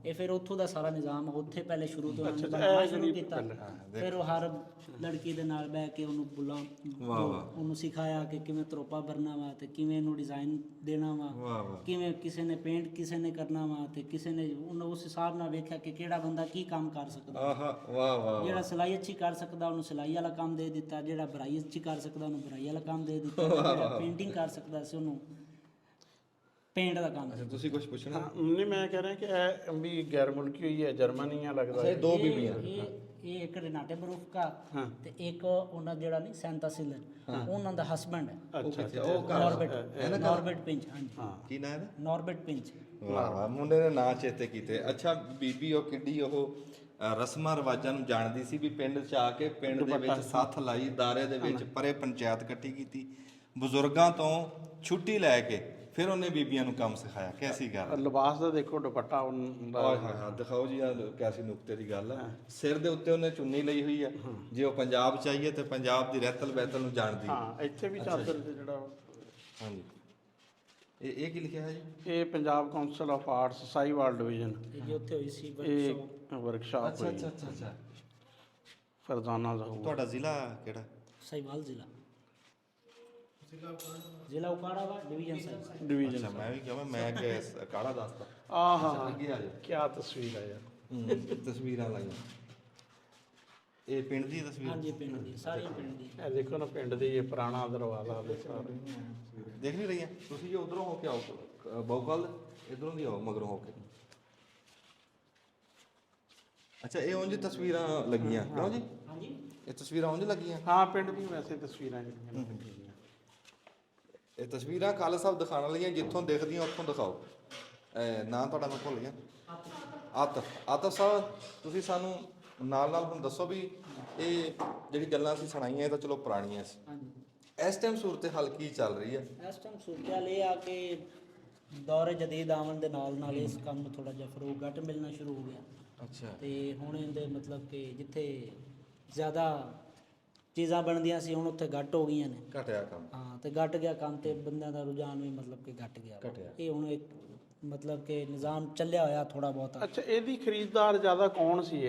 ਇਹ ਫਿਰ ਉੱਥੋਂ ਦਾ ਸਾਰਾ ਨਿਜ਼ਾਮ ਉੱਥੇ ਪਹਿਲੇ ਸ਼ੁਰੂ ਤੋਂ ਉਹਨਾਂ ਨੇ ਬਣਾਉਣਾ ਸ਼ੁਰੂ ਕੀਤਾ। ਫਿਰ ਉਹ ਹਰ ਲੜਕੀ ਦੇ ਨਾਲ ਬਹਿ ਕੇ ਉਹਨੂੰ ਉਹਨੂੰ ਸਿਖਾਇਆ ਕਿ ਕਿਵੇਂ ਤਰੋਪਾ ਭਰਨਾ ਵਾ ਤੇ ਕਿਵੇਂ ਇਹਨੂੰ ਡਿਜ਼ਾਈਨ ਦੇਣਾ ਵਾ, ਕਿਵੇਂ ਕਿਸੇ ਨੇ ਪੇਂਟ ਕਿਸੇ ਨੇ ਕਰਨਾ ਵਾ ਤੇ ਕਿਸੇ ਨੇ ਉਸ ਹਿਸਾਬ ਨਾਲ ਵੇਖਿਆ ਕਿ ਕਿਹੜਾ ਬੰਦਾ ਕੀ ਕੰਮ ਕਰ ਸਕਦਾ। ਵਾਹ ਵਾਹ। ਜਿਹੜਾ ਸਿਲਾਈ ਅੱਛੀ ਕਰ ਸਕਦਾ ਉਹਨੂੰ ਸਿਲਾਈ ਵਾਲਾ ਕੰਮ ਦੇ ਦਿੱਤਾ, ਜਿਹੜਾ ਬੁਣਾਈ ਅੱਛੀ ਕਰ ਸਕਦਾ ਉਹਨੂੰ ਬੁਣਾਈ ਵਾਲਾ ਕੰਮ ਦੇ ਦਿੱਤਾ, ਜਿਹੜਾ ਪੇਂਟਿੰਗ ਕਰ ਸਕਦਾ ਸੀ ਉਹਨੂੰ ਪੇਂਟ ਦਾ ਕੰਮ। ਅੱਛਾ, ਤੁਸੀਂ ਕੁਝ ਪੁੱਛਣਾ? ਨਹੀਂ, ਮੈਂ ਕਹਿ ਰਿਹਾ ਕਿ ਇਹ ਵੀ ਗੈਰ ਮੁਲਕੀ ਹੋਈ ਹੈ, ਜਰਮਨੀ ਆ ਲੱਗਦਾ ਹੈ। ਦੋ ਬੀਬੀਆਂ। ਇਹ ਇੱਕ ਰੇਨਾਟੇ ਬਰੂਫਕਾ ਤੇ ਇੱਕ ਉਹਨਾਂ ਜਿਹੜਾ ਨਹੀਂ ਸੈਂਟਾ ਸਿਲਰ, ਉਹਨਾਂ ਦਾ ਹਸਬੈਂਡ ਹੈ। ਅੱਛਾ, ਉਹ ਨੋਰਬਰਟ ਪਿੰਚ। ਹਾਂਜੀ, ਕੀ ਨਾਮ ਹੈ? ਨੋਰਬਰਟ ਪਿੰਚ। ਵਾਹ ਵਾਹ, ਮੁੰਡੇ ਨੇ ਨਾਂ ਚੇਤੇ ਕੀਤੇ। ਅੱਛਾ, ਬੀਬੀ ਉਹ ਕਿੱਡੀ ਉਹ ਰਸਮਾਂ ਰਿਵਾਜਾਂ ਨੂੰ ਜਾਣਦੀ ਸੀ ਵੀ ਪਿੰਡ 'ਚ ਆ ਕੇ ਪਿੰਡ ਦੇ ਵਿੱਚ ਸੱਥ ਲਾਈ, ਦਾਰੇ ਦੇ ਵਿੱਚ ਪਰੇ ਪੰਚਾਇਤ ਇਕੱਠੀ ਕੀਤੀ, ਬਜ਼ੁਰਗਾਂ ਤੋਂ ਛੁੱਟੀ ਲੈ ਕੇ ਫਿਰ ਉਹਨੇ ਬੀਬੀਆਂ ਨੂੰ ਕੰਮ ਸਿਖਾਇਆ। ਕੈਸੀ ਗੱਲ। ਲਿਬਾਸ ਦਾ ਦੇਖੋ, ਦੁਪੱਟਾ ਹੁੰਦਾ। ਹਾਂ ਦਿਖਾਓ ਜੀ, ਆ ਕੈਸੀ ਨੁਕਤੇ ਦੀ ਗੱਲ ਹੈ। ਸਿਰ ਦੇ ਉੱਤੇ ਉਹਨੇ ਚੁੰਨੀ ਲਈ ਹੋਈ ਹੈ। ਜੇ ਉਹ ਪੰਜਾਬ ਚਾਹੀਏ ਤੇ ਪੰਜਾਬ ਦੀ ਰਹਿਤਲ ਬਹਿਤਲ ਨੂੰ ਜਾਣਦੀ। ਹਾਂ, ਇੱਥੇ ਵੀ ਚਾਦਰ ਤੇ ਜਿਹੜਾ। ਹਾਂਜੀ, ਇਹ ਕੀ ਲਿਖਿਆ ਹੈ ਜੀ? ਇਹ Punjab council of arts Sahiwal division. ਇਹ ਉੱਥੇ ਹੋਈ ਸੀ ਵਰਕਸ਼ਾਪ। ਅੱਛਾ ਅੱਛਾ ਅੱਛਾ ਅੱਛਾ। ਫਰਜ਼ਾਨਾ ਜ਼ਹੂਰ। ਤੁਹਾਡਾ ਜ਼ਿਲ੍ਹਾ ਕਿਹੜਾ? ਸਾਈਵਾਲ ਜ਼ਿਲ੍ਹਾ ਉਕਾੜਾ ਵਾ, ਡਿਵੀਜ਼ਨ ਡਿਵੀਜ਼ਨ। ਅੱਛਾ, ਮੈਂ ਵੀ ਕਹਾਂ ਮੈਂ ਕਿ ਕਾੜਾ ਦੱਸਦਾ। ਹਾਂ, ਅੱਗੇ ਆ ਜਾ। ਕੀ ਤਸਵੀਰ ਹੈ ਯਾਰ। ਤਸਵੀਰਾਂ ਲਾਈਆਂ। ਇਹ ਪਿੰਡ ਦੀ ਤਸਵੀਰ? ਹਾਂਜੀ, ਪਿੰਡ ਦੀ, ਸਾਰੀਆਂ ਪਿੰਡ ਦੀ। ਇਹ ਦੇਖੋ ਨਾ, ਪਿੰਡ ਦੀ ਇਹ ਪੁਰਾਣਾ ਦਰਵਾਜ਼ਾ ਸਾਰੇ ਦੇਖ ਨਹੀਂ ਰਹੀਆਂ ਤੁਸੀਂ? ਜੇ ਉਧਰੋਂ ਹੋ ਕੇ ਆਓ ਬਹੁਕਲ, ਇਧਰੋਂ ਦੀ ਆਓ ਮਗਰੋਂ ਹੋ ਕੇ। ਅੱਛਾ, ਇਹ ਉਂਝ ਤਸਵੀਰਾਂ ਲੱਗੀਆਂ ਕਿਉਂ ਜੀ? ਹਾਂਜੀ, ਇਹ ਤਸਵੀਰਾਂ ਉਂਝ ਲੱਗੀਆਂ? ਹਾਂ, ਪਿੰਡ ਦੀ ਵੈਸੇ ਤਸਵੀਰਾਂ ਜਿਹੜੀਆਂ ਲੱਗੀਆਂ। ਇਹ ਤਸਵੀਰਾਂ ਖਾਲਸਾ ਸਾਹਿਬ ਦਿਖਾਉਣ ਵਾਲੀਆਂ, ਜਿੱਥੋਂ ਦਿਖਦੀਆਂ ਉੱਥੋਂ ਦਿਖਾਓ। ਨਾਂ ਤੁਹਾਡਾ ਮੈਂ ਭੁੱਲ ਗਿਆ। ਆਤਫ ਸਾਹਿਬ, ਤੁਸੀਂ ਸਾਨੂੰ ਨਾਲ ਨਾਲ ਹੁਣ ਦੱਸੋ ਵੀ ਇਹ ਜਿਹੜੀ ਗੱਲਾਂ ਅਸੀਂ ਸੁਣਾਈਆਂ ਇਹ ਤਾਂ ਚਲੋ ਪੁਰਾਣੀਆਂ ਸੀ। ਇਸ ਟਾਈਮ ਸੂਰਤ ਹਾਲ ਕੀ ਚੱਲ ਰਹੀ ਹੈ? ਇਸ ਟਾਈਮ ਸੂਰਤ ਹਾਲ ਇਹ ਆ ਕਿ ਦੌਰੇ ਜਦੀਦ ਆਉਣ ਦੇ ਨਾਲ ਇਸ ਕੰਮ ਨੂੰ ਥੋੜਾ ਜਿਹਾ ਫਰੋਗ ਘੱਟ ਮਿਲਣਾ ਸ਼ੁਰੂ ਹੋ ਗਿਆ। ਅੱਛਾ। ਤੇ ਹੁਣ ਇਹਦੇ ਮਤਲਬ ਕਿ ਜਿੱਥੇ ਜ਼ਿਆਦਾ ਚੀਜ਼ਾਂ ਬਣਦੀਆਂ ਸੀ ਹੁਣ ਉੱਥੇ ਘੱਟ ਹੋ ਗਈਆਂ ਨੇ। ਘਟਿਆ ਕੰਮ। ਹਾਂ, ਤੇ ਘੱਟ ਗਿਆ ਕੰਮ ਤੇ ਬੰਦਿਆਂ ਦਾ ਰੁਝਾਨ ਵੀ ਮਤਲਬ ਕਿ ਘੱਟ ਗਿਆ। ਇਹ ਹੁਣ ਇੱਕ ਮਤਲਬ ਕਿ ਨਿਜ਼ਾਮ ਚੱਲਿਆ ਹੋਇਆ ਥੋੜਾ ਬਹੁਤਾ। ਅੱਛਾ, ਇਹਦੀ ਖਰੀਦਦਾਰ ਜ਼ਿਆਦਾ ਕੌਣ ਸੀ?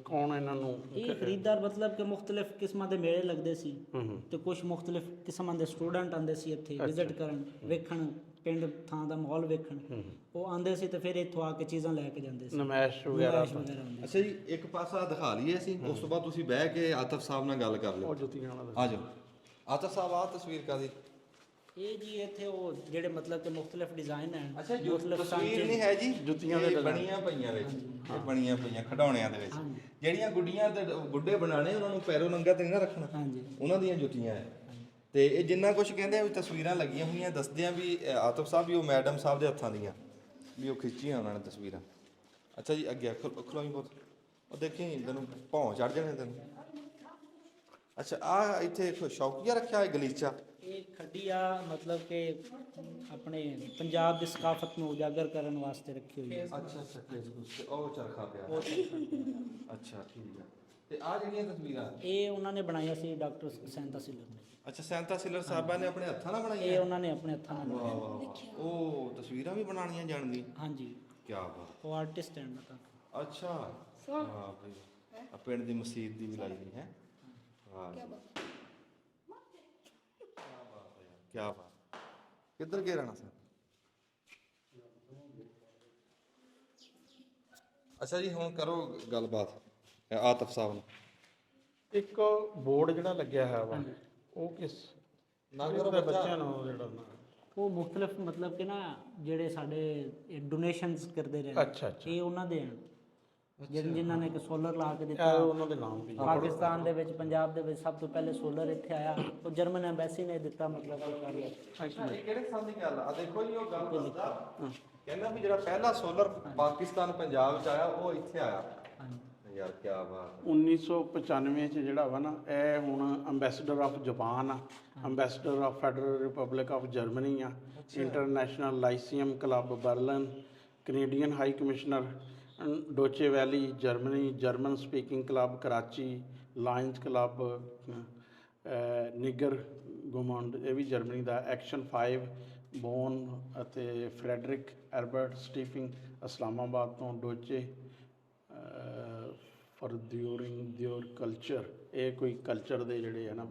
ਕੌਣ ਇਹਨਾਂ ਨੂੰ? ਇਹ ਖਰੀਦਦਾਰ ਮਤਲਬ ਕਿ ਮੁxtਲਿਫ ਕਿਸਮਾਂ ਦੇ ਮੇਲੇ ਲੱਗਦੇ ਸੀ ਤੇ ਕੁਝ ਮੁxtਲਿਫ ਕਿਸਮਾਂ ਦੇ ਸਟੂਡੈਂਟ ਆਉਂਦੇ ਸੀ ਇੱਥੇ ਵਿਜ਼ਿਟ ਕਰਨ, ਵੇਖਣ, ਪਿੰਡ ਥਾਂ ਦਾ ਮਾਹੌਲ ਵੇਖਣ। ਉਹ ਆਉਂਦੇ ਸੀ ਤੇ ਫਿਰ ਇੱਥੋਂ ਆ ਕੇ ਚੀਜ਼ਾਂ ਲੈ ਕੇ ਜਾਂਦੇ ਸੀ, ਨਮਾਇਸ਼ ਵਗੈਰਾ। ਹੁੰਦੀ। ਅੱਛਾ ਜੀ, ਇੱਕ ਪਾਸਾ ਦਿਖਾ ਲਈਏ ਅਸੀਂ, ਉਸ ਤੋਂ ਬਾਅਦ ਤੁਸੀਂ ਬਹਿ ਕੇ ਆਤਫ ਸਾਹਿਬ ਨਾਲ ਗੱਲ ਕਰ ਲਿਓ। ਉਹ ਜੁੱਤੀਆਂ ਵਾਲਾ। ਆ ਜਾਓ ਆਤਫ ਸਾਹਿਬ, ਆਹ ਤਸਵੀਰ ਕਾਦੀ? ਇਹ ਜੀ ਇੱਥੇ ਉਹ ਜਿਹੜੇ ਮਤਲਬ ਕਿ ਮੁxtਲਿਫ ਡਿਜ਼ਾਈਨ ਹਨ। ਅੱਛਾ, ਤਸਵੀਰ ਨਹੀਂ ਹੈ ਜੀ, ਜੁੱਤੀਆਂ ਦੇ ਬਣੀਆਂ ਪਈਆਂ ਵਿੱਚ, ਇਹ ਬਣੀਆਂ ਪਈਆਂ ਖਿਡੌਣਿਆਂ ਦੇ ਵਿੱਚ। ਜਿਹੜੀਆਂ ਗੁੱਡੀਆਂ ਤੇ ਗੁੱਡੇ ਬਣਾਣੇ ਉਹਨਾਂ ਨੂੰ ਪੈਰੋਂ ਨੰਗਾ ਤੇ ਨਹੀਂ ਨਾ ਰੱਖਣਾ। ਹਾਂਜੀ, ਉਹਨਾਂ ਦੀਆਂ ਜੁੱਤੀਆਂ ਹੈ। ਤੇ ਇਹ ਜਿੰਨਾ ਕੁਝ ਕਹਿੰਦੇ ਆ ਵੀ ਤਸਵੀਰਾਂ ਲੱਗੀਆਂ ਹੋਈਆਂ, ਦੱਸਦੇ ਆ ਵੀ ਆਤਫ ਸਾਹਿਬ ਵੀ ਉਹ ਮੈਡਮ ਸਾਹਿਬ ਦੇ ਹੱਥਾਂ ਦੀਆਂ ਵੀ ਉਹ ਖਿੱਚੀਆਂ ਉਹਨਾਂ ਨੇ ਤਸਵੀਰਾਂ। ਅੱਛਾ ਜੀ, ਅੱਗੇ ਖਲੋਈ ਬਹੁਤ। ਉਹ ਦੇਖੀ ਤੈਨੂੰ ਭੌਂ ਚੜ ਜਾਣੇ ਤੈਨੂੰ। ਅੱਛਾ ਆ ਇੱਥੇ ਇੱਕ ਸ਼ੌਕੀਆ ਰੱਖਿਆ ਹੈ ਗਲੀਚਾ। ਇਹ ਖੱਡੀ ਆ ਮਤਲਬ ਕਿ ਆਪਣੇ ਪੰਜਾਬ ਦੀ ਸਕਾਫਤ ਨੂੰ ਉਜਾਗਰ ਕਰਨ ਵਾਸਤੇ ਰੱਖੀ ਹੋਈ ਹੈ। ਅੱਛਾ ਉਹ ਚਰਖਾ ਪਿਆ। ਅੱਛਾ ਠੀਕ ਹੈ। ਤੇ ਆ ਜਿਹੜੀਆਂ ਤਸਵੀਰਾਂ ਇਹ ਉਹਨਾਂ ਨੇ ਬਣਾਈਆਂ ਸੀ ਡਾਕਟਰ ਸੈਂਤਾ ਸਿਲਰ ਨੇ। ਅੱਛਾ ਸੈਂਤਾ ਸਿਲਰ ਸਾਹਿਬਾਂ ਨੇ ਆਪਣੇ ਹੱਥਾਂ ਨਾਲ ਬਣਾਈਆਂ। ਇਹ ਉਹਨਾਂ ਨੇ ਆਪਣੇ ਹੱਥਾਂ ਨਾਲ ਵਾਹ ਬਣਾਇਆ। ਵਾਹ ਉਹ ਤਸਵੀਰਾਂ ਵੀ ਬਣਾਉਣੀਆਂ ਜਾਣਦੀ। ਹਾਂਜੀ ਕੀ ਬਾਤ। ਉਹ ਆਰਟਿਸਟ ਹੈ ਨਾ। ਅੱਛਾ ਹਾਂ ਭਾਈ ਆ ਪਿੰਡ ਦੀ ਮਸਜਿਦ ਦੀ ਵੀ ਲਾਈ ਹੋਈ ਹੈ। ਵਾਹ ਕੀ ਬਾਤ ਹੈ। ਕੀ ਬਾਤ। ਕਿੱਧਰ ਗਏ ਰਹਿਣਾ ਸਰ? ਅੱਛਾ ਜੀ ਹੁਣ ਕਰੋ ਗੱਲਬਾਤ ਆਤਫ ਸਾਹਿਬ ਨਾਲ। ਇੱਕ ਬੋਰਡ ਜਿਹੜਾ ਲੱਗਿਆ ਹੋਇਆ ਵਾ ਉਹ ਕਿਸ ਨਾਗਰ ਬੱਚਿਆਂ ਨੂੰ ਜਿਹੜਾ ਨਾ ਉਹ ਮੁxtਲਫ ਮਤਲਬ ਕਿ ਨਾ ਜਿਹੜੇ ਸਾਡੇ ਡੋਨੇਸ਼ਨਸ ਕਰਦੇ ਰਹੇ ਅੱਛਾ ਇਹ ਉਹਨਾਂ ਦੇ ਹਨ। ਜਿਨ੍ਹਾਂ ਨੇ ਇੱਕ ਸੋਲਰ ਲਾ ਕੇ ਇਹ ਦਿੱਤਾ ਉਹਨਾਂ ਦੇ ਨਾਮ ਵੀ ਪਾਕਿਸਤਾਨ ਦੇ ਵਿੱਚ ਪੰਜਾਬ ਦੇ ਵਿੱਚ ਸਭ ਤੋਂ ਪਹਿਲੇ ਸੋਲਰ ਇੱਥੇ ਆਇਆ ਉਹ ਜਰਮਨ ਐਮਬੈਸੀ ਨੇ ਦਿੱਤਾ ਮਤਲਬ ਉਹ ਕਰ ਲਿਆ। ਇਹ ਕਿਹੜੇ ਸਾਲ ਦੀ ਗੱਲ ਆ? ਦੇਖੋ ਜੀ ਉਹ ਗੱਲ ਦੱਸਦਾ ਕਹਿੰਦਾ ਵੀ ਜਿਹੜਾ ਪਹਿਲਾ ਸੋਲਰ ਪਾਕਿਸਤਾਨ ਪੰਜਾਬ ਚ ਆਇਆ ਉਹ ਇੱਥੇ ਆਇਆ। ਯਾਰ ਕੀ ਬਾਤ। 1995 ਚ ਜਿਹੜਾ ਵਾ ਨਾ ਇਹ ਹੁਣ ਅੰਬੈਸਡਰ ਆਫ ਜਾਪਾਨ ਆ, ambassador of federal republic of Germany ਆ, international lyceum club Berlin, Canadian high commissioner Deutsche Welle Germany, German speaking club Karachi, lions club ਨਿਗਰ ਗੋਮੰਡ ਇਹ ਵੀ ਜਰਮਨੀ ਦਾ, ਐਕਸ਼ਨ 5 ਬੋਨ ਅਤੇ ਫਰੈਡਰਿਕ ਐਲਬਰਟ ਸਟੀਫਿੰਗ ਇਸਲਾਮਾਬਾਦ ਤੋਂ, ਡੋਚੇ ਫॉर ਦਿਓਰ ਕਲਚਰ ਇਹ ਕੋਈ ਕਲਚਰ ਦੇ ਜਿਹੜੇ ਆ ਨਾ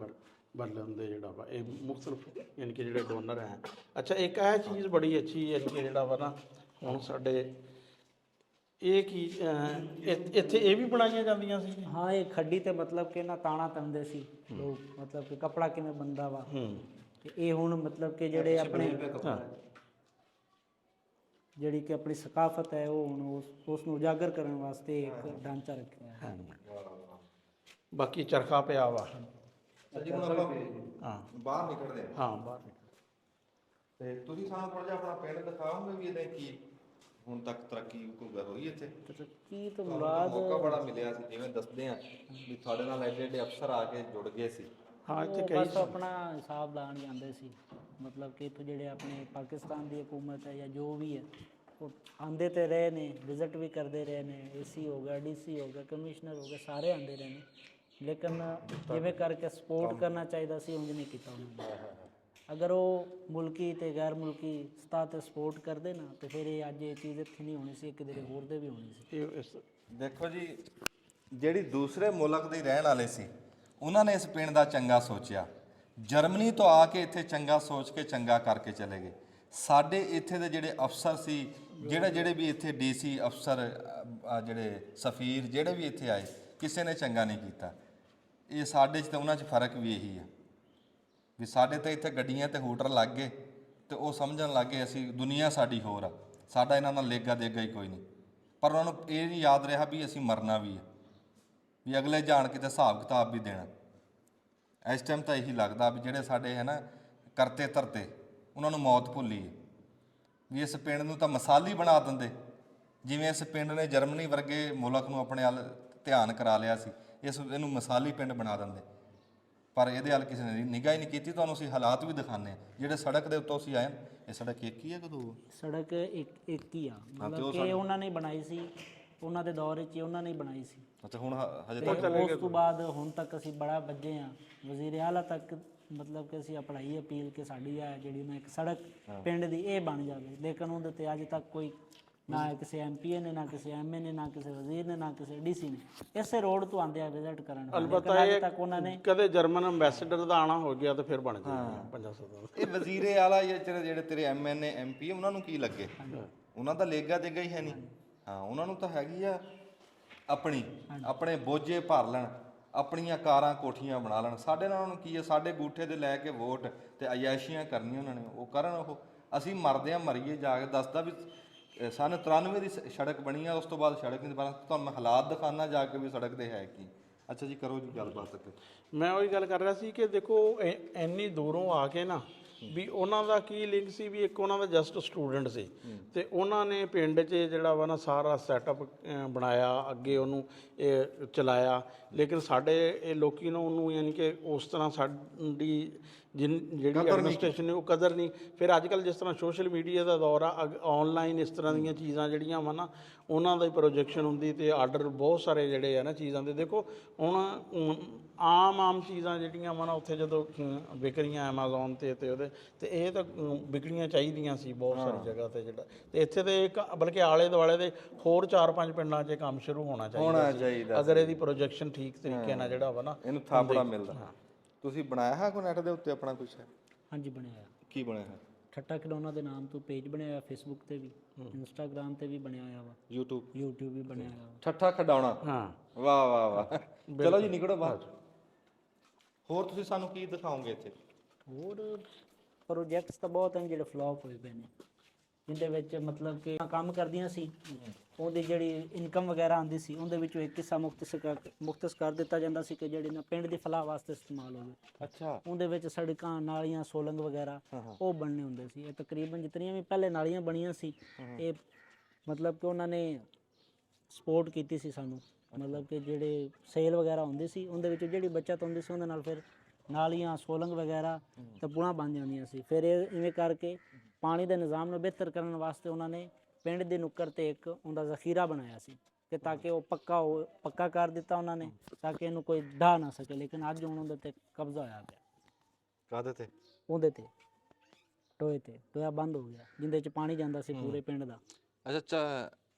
ਬਰਲਿਨ ਦੇ ਜਿਹੜਾ ਵਾ ਇਹ ਮੁxtਲਫ ਯਾਨੀ ਕਿ ਜਿਹੜੇ ਡੋਨਰ ਹੈ। ਅੱਛਾ ਇੱਕ ਇਹ ਚੀਜ਼ ਬੜੀ ਅੱਛੀ ਯਾਨੀ ਕਿ ਜਿਹੜਾ ਵਾ ਨਾ ਹੁਣ ਸਾਡੇ ਇਹ ਕੀ ਇੱਥੇ ਇਹ ਵੀ ਬਣਾਈਆਂ ਜਾਂਦੀਆਂ ਸੀ। ਹਾਂ ਇਹ ਖੱਡੀ ਤੇ ਮਤਲਬ ਕਿ ਨਾ ਤਾਣਾ ਤੰਦੇ ਸੀ ਲੋਕ ਮਤਲਬ ਕਿ ਕਪੜਾ ਕਿਵੇਂ ਬਣਦਾ ਵਾ ਤੇ ਇਹ ਹੁਣ ਮਤਲਬ ਕਿ ਜਿਹੜੇ ਆਪਣੇ ਜਿਹੜੀ ਕਿ ਆਪਣੀ ਸਕਾਫਤ ਹੈ ਉਹ ਹੁਣ ਉਸ ਨੂੰ ਉਜਾਗਰ ਕਰਨ ਵਾਸਤੇ ਇੱਕ ਢਾਂਚਾ ਰੱਖਿਆ ਹੈ। ਬਾਕੀ ਚਰਖਾ ਪਿਆ ਵਾ। ਜੀ ਹੁਣ ਆਪਾਂ ਹਾਂ ਬਾਹਰ ਨਿਕਲਦੇ ਹਾਂ। ਹਾਂ ਬਾਹਰ ਤੇ ਤੁਸੀਂ ਸਾਨੂੰ ਥੋੜਾ ਜਿਹਾ ਆਪਣਾ ਪਿੰਡ ਦਿਖਾਓਗੇ ਵੀ ਇਹਦੇ ਕੀ ਹੁਣ ਤੱਕ ਤਰੱਕੀ ਕੋਈ ਹੋਈ ਇੱਥੇ? ਕੀ ਤੋਂ ਤੁਹਾਨੂੰ ਮੁਰਾਦ ਮੌਕਾ ਬੜਾ ਮਿਲਿਆ ਸੀ ਜਿਵੇਂ ਦੱਸਦੇ ਆ ਵੀ ਤੁਹਾਡੇ ਨਾਲ ਐਡੇ ਐਡੇ ਅਫਸਰ ਆ ਕੇ ਜੁੜ ਗਏ ਸੀ। ਹਾਂ ਇੱਥੇ ਉਹ ਕਈ ਬਸ ਆਪਣਾ ਹਿਸਾਬ ਲਾਉਣ ਜਾਂਦੇ ਸੀ ਮਤਲਬ ਕਿ ਇੱਥੋਂ ਜਿਹੜੇ ਆਪਣੇ ਪਾਕਿਸਤਾਨ ਦੀ ਹਕੂਮਤ ਹੈ ਜਾਂ ਜੋ ਵੀ ਹੈ ਉਹ ਆਉਂਦੇ ਤੇ ਰਹੇ ਨੇ, ਵਿਜ਼ਿਟ ਵੀ ਕਰਦੇ ਰਹੇ ਨੇ, ਏਸੀ ਹੋ ਗਿਆ, ਡੀਸੀ ਹੋ ਗਿਆ, ਕਮਿਸ਼ਨਰ ਹੋ ਗਿਆ, ਸਾਰੇ ਆਉਂਦੇ ਰਹੇ ਨੇ ਲੇਕਿਨ ਜਿਵੇਂ ਕਰਕੇ ਸਪੋਰਟ ਕਰਨਾ ਚਾਹੀਦਾ ਸੀ ਉਂਝ ਨਹੀਂ ਕੀਤਾ ਉਹਨਾਂ ਨੇ। ਅਗਰ ਉਹ ਮੁਲਕੀ ਤੇ ਗੈਰ ਮੁਲਕੀ ਸਤਹ ਤੇ ਸਪੋਰਟ ਕਰਦੇ ਨਾ ਤੇ ਫਿਰ ਇਹ ਅੱਜ ਇਹ ਚੀਜ਼ ਇੱਥੇ ਨਹੀਂ ਹੋਣੀ ਸੀ, ਕਿਤੇ ਹੋਰ ਦੇ ਵੀ ਹੋਣੀ ਸੀ। ਦੇਖੋ ਜੀ ਜਿਹੜੀ ਦੂਸਰੇ ਮੁਲਕ ਦੇ ਰਹਿਣ ਵਾਲੇ ਸੀ ਉਹਨਾਂ ਨੇ ਇਸ ਪਿੰਡ ਦਾ ਚੰਗਾ ਸੋਚਿਆ, ਜਰਮਨੀ ਤੋਂ ਆ ਕੇ ਇੱਥੇ ਚੰਗਾ ਸੋਚ ਕੇ ਚੰਗਾ ਕਰਕੇ ਚਲੇ ਗਏ। ਸਾਡੇ ਇੱਥੇ ਦੇ ਜਿਹੜੇ ਅਫਸਰ ਸੀ ਜਿਹੜੇ ਵੀ ਇੱਥੇ ਡੀਸੀ ਅਫਸਰ ਜਿਹੜੇ ਸਫੀਰ ਜਿਹੜੇ ਵੀ ਇੱਥੇ ਆਏ ਕਿਸੇ ਨੇ ਚੰਗਾ ਨਹੀਂ ਕੀਤਾ। ਇਹ ਸਾਡੇ 'ਚ ਤੇ ਉਹਨਾਂ 'ਚ ਫਰਕ ਵੀ ਇਹੀ ਆ ਵੀ ਸਾਡੇ ਤਾਂ ਇੱਥੇ ਗੱਡੀਆਂ ਤੇ ਹੂਟਰ ਲੱਗ ਗਏ ਤੇ ਉਹ ਸਮਝਣ ਲੱਗ ਗਏ ਅਸੀਂ ਦੁਨੀਆ ਸਾਡੀ ਹੋਰ ਆ, ਸਾਡਾ ਇਹਨਾਂ ਨਾਲ ਲੇਗਾ ਦੇਗਾ ਹੀ ਕੋਈ ਨਹੀਂ। ਪਰ ਉਹਨਾਂ ਨੂੰ ਇਹ ਨਹੀਂ ਯਾਦ ਰਿਹਾ ਵੀ ਅਸੀਂ ਮਰਨਾ ਵੀ ਹੈ, ਵੀ ਅਗਲੇ ਜਾਣ ਕੇ ਤੇ ਹਿਸਾਬ ਕਿਤਾਬ ਵੀ ਦੇਣਾ। ਇਸ ਟਾਈਮ ਤਾਂ ਇਹੀ ਲੱਗਦਾ ਵੀ ਜਿਹੜੇ ਸਾਡੇ ਹੈ ਨਾ ਕਰਤੇ ਧਰਤੇ ਉਹਨਾਂ ਨੂੰ ਮੌਤ ਭੁੱਲੀ ਹੈ ਵੀ ਇਸ ਪਿੰਡ ਨੂੰ ਤਾਂ ਮਿਸਾਲੀ ਬਣਾ ਦਿੰਦੇ। ਜਿਵੇਂ ਇਸ ਪਿੰਡ ਨੇ ਜਰਮਨੀ ਵਰਗੇ ਮੁਲਕ ਨੂੰ ਆਪਣੇ ਵੱਲ ਧਿਆਨ ਕਰਾ ਲਿਆ ਸੀ, ਇਹਨੂੰ ਮਿਸਾਲੀ ਪਿੰਡ ਬਣਾ ਦਿੰਦੇ। ਪਰ ਇਹਦੇ ਵੱਲ ਕਿਸੇ ਨੇ ਨਿਗਾਹ ਹੀ ਨਹੀਂ ਕੀਤੀ। ਤੁਹਾਨੂੰ ਅਸੀਂ ਹਾਲਾਤ ਵੀ ਦਿਖਾਉਂਦੇ ਹਾਂ ਜਿਹੜੇ ਸੜਕ ਦੇ ਉੱਤੋਂ ਅਸੀਂ ਆਏ ਇਹ ਸੜਕ ਇੱਕ ਹੀ ਹੈ ਕਦੋਂ? ਸੜਕ ਇੱਕ ਹੀ ਆ ਮਤਲਬ ਕਿ ਉਹਨਾਂ ਨੇ ਬਣਾਈ ਸੀ, ਉਹਨਾਂ ਦੇ ਦੌਰ 'ਚ ਉਹਨਾਂ ਨੇ ਬਣਾਈ ਸੀ। ਅੱਛਾ ਹੁਣ ਹਜੇ ਤੇ ਤੱਕ ਉਸ ਤੋਂ ਬਾਅਦ ਹੁਣ ਤੱਕ ਅਸੀਂ ਬੜਾ ਵੱਜੇ ਹਾਂ ਵਜ਼ੀਰ ਆਲਾ ਤੱਕ ਮਤਲਬ ਕਿ ਅਸੀਂ ਆਪਣੀ ਅਪੀਲ ਕਿ ਸਾਡੀ ਹੈ ਜਿਹੜੀ ਨਾ ਇੱਕ ਸੜਕ ਪਿੰਡ ਦੀ ਇਹ ਬਣ ਜਾਵੇ ਲੇਕਿਨ ਉਹਦੇ ਤੇ ਅੱਜ ਤੱਕ ਕੋਈ ਨਾ ਕਿਸੇ ਐਮਪੀ ਨੇ, ਨਾ ਕਿਸੇ ਐਮਏ ਨੇ, ਨਾ ਕਿਸੇ ਵਜ਼ੀਰ ਨੇ, ਨਾ ਕਿਸੇ ਡੀਸੀ ਨੇ ਇਸੇ ਰੋਡ ਤੋਂ ਆਉਂਦੇ ਆ ਵਿਜ਼ਿਟ ਕਰਨ। ਅਲਬੱਤਾ ਇਹ ਤੱਕ ਉਹਨਾਂ ਨੇ ਕਦੇ ਜਰਮਨ ਅੰਬੈਸਡਰ ਦਾ ਆਣਾ ਹੋ ਗਿਆ ਤਾਂ ਫਿਰ ਬਣ ਜਾਏਗਾ 500 ਦਾ। ਇਹ ਵਜ਼ੀਰੇ ਆਲਾ ਜਿਹੜੇ ਤੇਰੇ ਐਮਐਨਏ ਐਮਪੀ ਉਹਨਾਂ ਨੂੰ ਕੀ ਲੱਗੇ? ਉਹਨਾਂ ਦਾ ਲੇਗਾ ਦੇਗਾ ਹੀ ਹੈ ਨਹੀਂ। ਹਾਂ ਉਹਨਾਂ ਨੂੰ ਤਾਂ ਹੈਗੀ ਆ ਆਪਣੇ ਬੋਝੇ ਭਰ ਲੈਣ, ਆਪਣੀਆਂ ਕਾਰਾਂ ਕੋਠੀਆਂ ਬਣਾ ਲੈਣ। ਸਾਡੇ ਨਾਲ ਉਹਨੂੰ ਕੀ ਹੈ? ਸਾਡੇ ਗੂਠੇ ਦੇ ਲੈ ਕੇ ਵੋਟ ਤੇ ਅਯਾਸ਼ੀਆਂ ਕਰਨੀਆਂ ਉਹਨਾਂ ਨੇ, ਉਹ ਕਰਨ। ਉਹ ਅਸੀਂ ਮਰਦੇ ਆ ਮਰੀਏ ਜਾ ਕੇ। ਦੱਸਦਾ ਵੀ ਸਨ 93 ਦੀ ਸੜਕ ਬਣੀ ਆ, ਉਸ ਤੋਂ ਬਾਅਦ ਸੜਕ ਨਹੀਂ ਬਣਾ। ਤੁਹਾਨੂੰ ਮੈਂ ਹਾਲਾਤ ਦਿਖਾਉਣਾ ਜਾ ਕੇ ਵੀ ਸੜਕ ਦੇ ਹੈ ਕੀ। ਅੱਛਾ ਜੀ ਕਰੋ ਜੀ ਗੱਲਬਾਤ। ਮੈਂ ਉਹੀ ਗੱਲ ਕਰ ਰਿਹਾ ਸੀ ਕਿ ਦੇਖੋ ਇੰਨੀ ਦੂਰੋਂ ਆ ਕੇ ਨਾ ਵੀ ਉਹਨਾਂ ਦਾ ਕੀ ਲਿੰਕ ਸੀ ਵੀ ਇੱਕ ਉਹਨਾਂ ਦਾ ਜਸਟ ਸਟੂਡੈਂਟ ਸੀ ਤੇ ਉਹਨਾਂ ਨੇ ਪਿੰਡ 'ਚ ਜਿਹੜਾ ਵਾ ਨਾ ਸਾਰਾ ਸੈਟਅਪ ਬਣਾਇਆ, ਅੱਗੇ ਉਹਨੂੰ ਇਹ ਚਲਾਇਆ। ਲੇਕਿਨ ਸਾਡੇ ਇਹ ਲੋਕੀ ਨੂੰ ਉਹਨੂੰ ਯਾਨੀ ਕਿ ਉਸ ਤਰ੍ਹਾਂ ਸਾਡੀ ਜਿਹੜੀ ਐਡਮਿਨਿਸਟ੍ਰੇਸ਼ਨ ਨੇ ਉਹ ਕਦਰ ਨਹੀਂ। ਫਿਰ ਅੱਜ ਕੱਲ੍ਹ ਜਿਸ ਤਰ੍ਹਾਂ ਸੋਸ਼ਲ ਮੀਡੀਆ ਦਾ ਦੌਰ ਆ, ਔਨਲਾਈਨ ਇਸ ਤਰ੍ਹਾਂ ਦੀਆਂ ਚੀਜ਼ਾਂ ਜਿਹੜੀਆਂ ਵਾ ਨਾ ਉਹਨਾਂ ਦਾ ਹੀ ਪ੍ਰੋਜੈਕਸ਼ਨ ਹੁੰਦੀ ਤੇ ਆਰਡਰ ਬਹੁਤ ਸਾਰੇ ਜਿਹੜੇ ਆ ਨਾ ਚੀਜ਼ਾਂ ਦੇ। ਦੇਖੋ ਹੁਣ ਆਮ ਚੀਜ਼ਾਂ ਜਿਹੜੀਆਂ ਵਾ ਨਾ ਉੱਥੇ ਜਦੋਂ ਵਿਕ ਰਹੀਆਂ ਐਮਾਜ਼ੋਨ ਤੇ ਉਹਦੇ ਤੇ ਇਹ ਤਾਂ ਵਿਕਣੀਆਂ ਚਾਹੀਦੀਆਂ ਸੀ ਬਹੁਤ ਸਾਰੀ ਜਗ੍ਹਾ ਤੇ ਜਿਹੜਾ। ਤੇ ਇੱਥੇ ਤੇ ਇੱਕ ਬਲਕਿ ਆਲੇ ਦੁਆਲੇ ਦੇ ਹੋਰ 4-5 ਪਿੰਡਾਂ 'ਚ ਕੰਮ ਸ਼ੁਰੂ ਹੋਣਾ ਚਾਹੀਦਾ ਅਗਰ ਇਹਦੀ ਪ੍ਰੋਜੈਕਸ਼ਨ ਠੀਕ ਤਰੀਕੇ ਨਾਲ ਜਿਹੜਾ ਵਾ ਨਾ ਇਹਨੂੰ ਥਾਪੜਾ ਮਿਲਦਾ। ਤੁਸੀਂ ਬਣਾਇਆ ਹੈ ਕੋਈ ਨੈਟ ਦੇ ਉੱਤੇ ਆਪਣਾ ਕੁਛ? ਹਾਂਜੀ ਬਣਿਆ। ਕੀ ਬਣਿਆ ਹੈ? ਠੱਟਾ ਖਿਡੌਣਾ ਦੇ ਨਾਮ ਤੋਂ ਪੇਜ ਬਣਿਆ ਹੋਇਆ, ਫੇਸਬੁੱਕ ਤੇ ਵੀ, ਇੰਸਟਾਗ੍ਰਾਮ ਤੇ ਵੀ ਬਣਿਆ ਹੋਇਆ ਵਾ, YouTube ਵੀ ਬਣਿਆ ਹੋਇਆ ਵਾ। ਠੱਠਾ ਖਿਡੌਣਾ। ਹਾਂ ਵਾਹ ਵਾਹ ਵਾਹ। ਚਲੋ ਜੀ ਨਿਕਲੋ ਬਾਹਰ। ਹੋਰ ਤੁਸੀਂ ਸਾਨੂੰ ਕੀ ਦਿਖਾਓਗੇ ਇੱਥੇ? ਹੋਰ ਪ੍ਰੋਜੈਕਟਸ ਤਾਂ ਬਹੁਤ ਹਨ ਜਿਹੜੇ ਫਲॉप ਹੋਏ ਪਏ ਨੇ, ਜਿਹਦੇ ਵਿੱਚ ਮਤਲਬ ਕਿ ਕੰਮ ਕਰਦੀਆਂ ਸੀ, ਉਹਦੀ ਜਿਹੜੀ ਇਨਕਮ ਵਗੈਰਾ ਆਉਂਦੀ ਸੀ ਉਹਦੇ ਵਿੱਚੋਂ ਇੱਕ ਹਿੱਸਾ ਮੁਖਤਸ ਕਰ ਦਿੱਤਾ ਜਾਂਦਾ ਸੀ ਕਿ ਜਿਹੜੀ ਨਾ ਪਿੰਡ ਦੀ ਫਲਾਹ ਵਾਸਤੇ ਇਸਤੇਮਾਲ ਹੋਵੇ। ਅੱਛਾ। ਉਹਦੇ ਵਿੱਚ ਸੜਕਾਂ, ਨਾਲੀਆਂ, ਸੋਲੰਗ ਵਗੈਰਾ ਉਹ ਬਣਨੇ ਹੁੰਦੇ ਸੀ। ਇਹ ਤਕਰੀਬਨ ਜਿਤਨੀਆਂ ਵੀ ਪਹਿਲੇ ਨਾਲੀਆਂ ਬਣੀਆਂ ਸੀ ਇਹ ਮਤਲਬ ਕਿ ਉਹਨਾਂ ਨੇ ਸਪੋਰਟ ਕੀਤੀ ਸੀ ਸਾਨੂੰ, ਮਤਲਬ ਕਿ ਜਿਹੜੇ ਸੇਲ ਵਗੈਰਾ ਹੁੰਦੀ ਸੀ ਉਹਦੇ ਵਿੱਚ ਜਿਹੜੀ ਬੱਚਤ ਹੁੰਦੀ ਸੀ ਉਹਦੇ ਨਾਲ ਫਿਰ ਨਾਲੀਆਂ, ਸੋਲੰਗ ਵਗੈਰਾ ਤੇ ਪੁਲਾਂ ਬਣ ਜਾਂਦੀਆਂ ਸੀ। ਫਿਰ ਇਹ ਇਵੇਂ ਕਰਕੇ ਪਾਣੀ ਦੇ ਨਿਜ਼ਾਮ ਨੂੰ ਬਿਹਤਰ ਕਰਨ ਵਾਸਤੇ ਉਹਨਾਂ ਨੇ ਪਿੰਡ ਦੇ ਨੁੱਕਰ ਤੇ ਇੱਕ ਉਹਦਾ ਜ਼ਖੀਰਾ ਬਣਾਇਆ ਸੀ ਕਿ ਤਾਂ ਕਿ ਉਹ ਪੱਕਾ ਕਰ ਦਿੱਤਾ ਉਹਨਾਂ ਨੇ ਤਾਂ ਕਿ ਇਹਨੂੰ ਕੋਈ ਢਾਹ ਨਾ ਸਕੇ। ਲੇਕਿਨ ਅੱਜ ਹੁਣ ਉਹਦੇ ਤੇ ਕਬਜ਼ਾ ਹੋਇਆ ਪਿਆ। ਕਾਹਦੇ ਤੇ? ਉਹਦੇ ਤੇ ਟੋਏ ਤੇ, ਟੋਇਆ ਬੰਦ ਹੋ ਗਿਆ ਜਿਹਦੇ ਚ ਪਾਣੀ ਜਾਂਦਾ ਸੀ ਪੂਰੇ ਪਿੰਡ ਦਾ। ਅੱਛਾ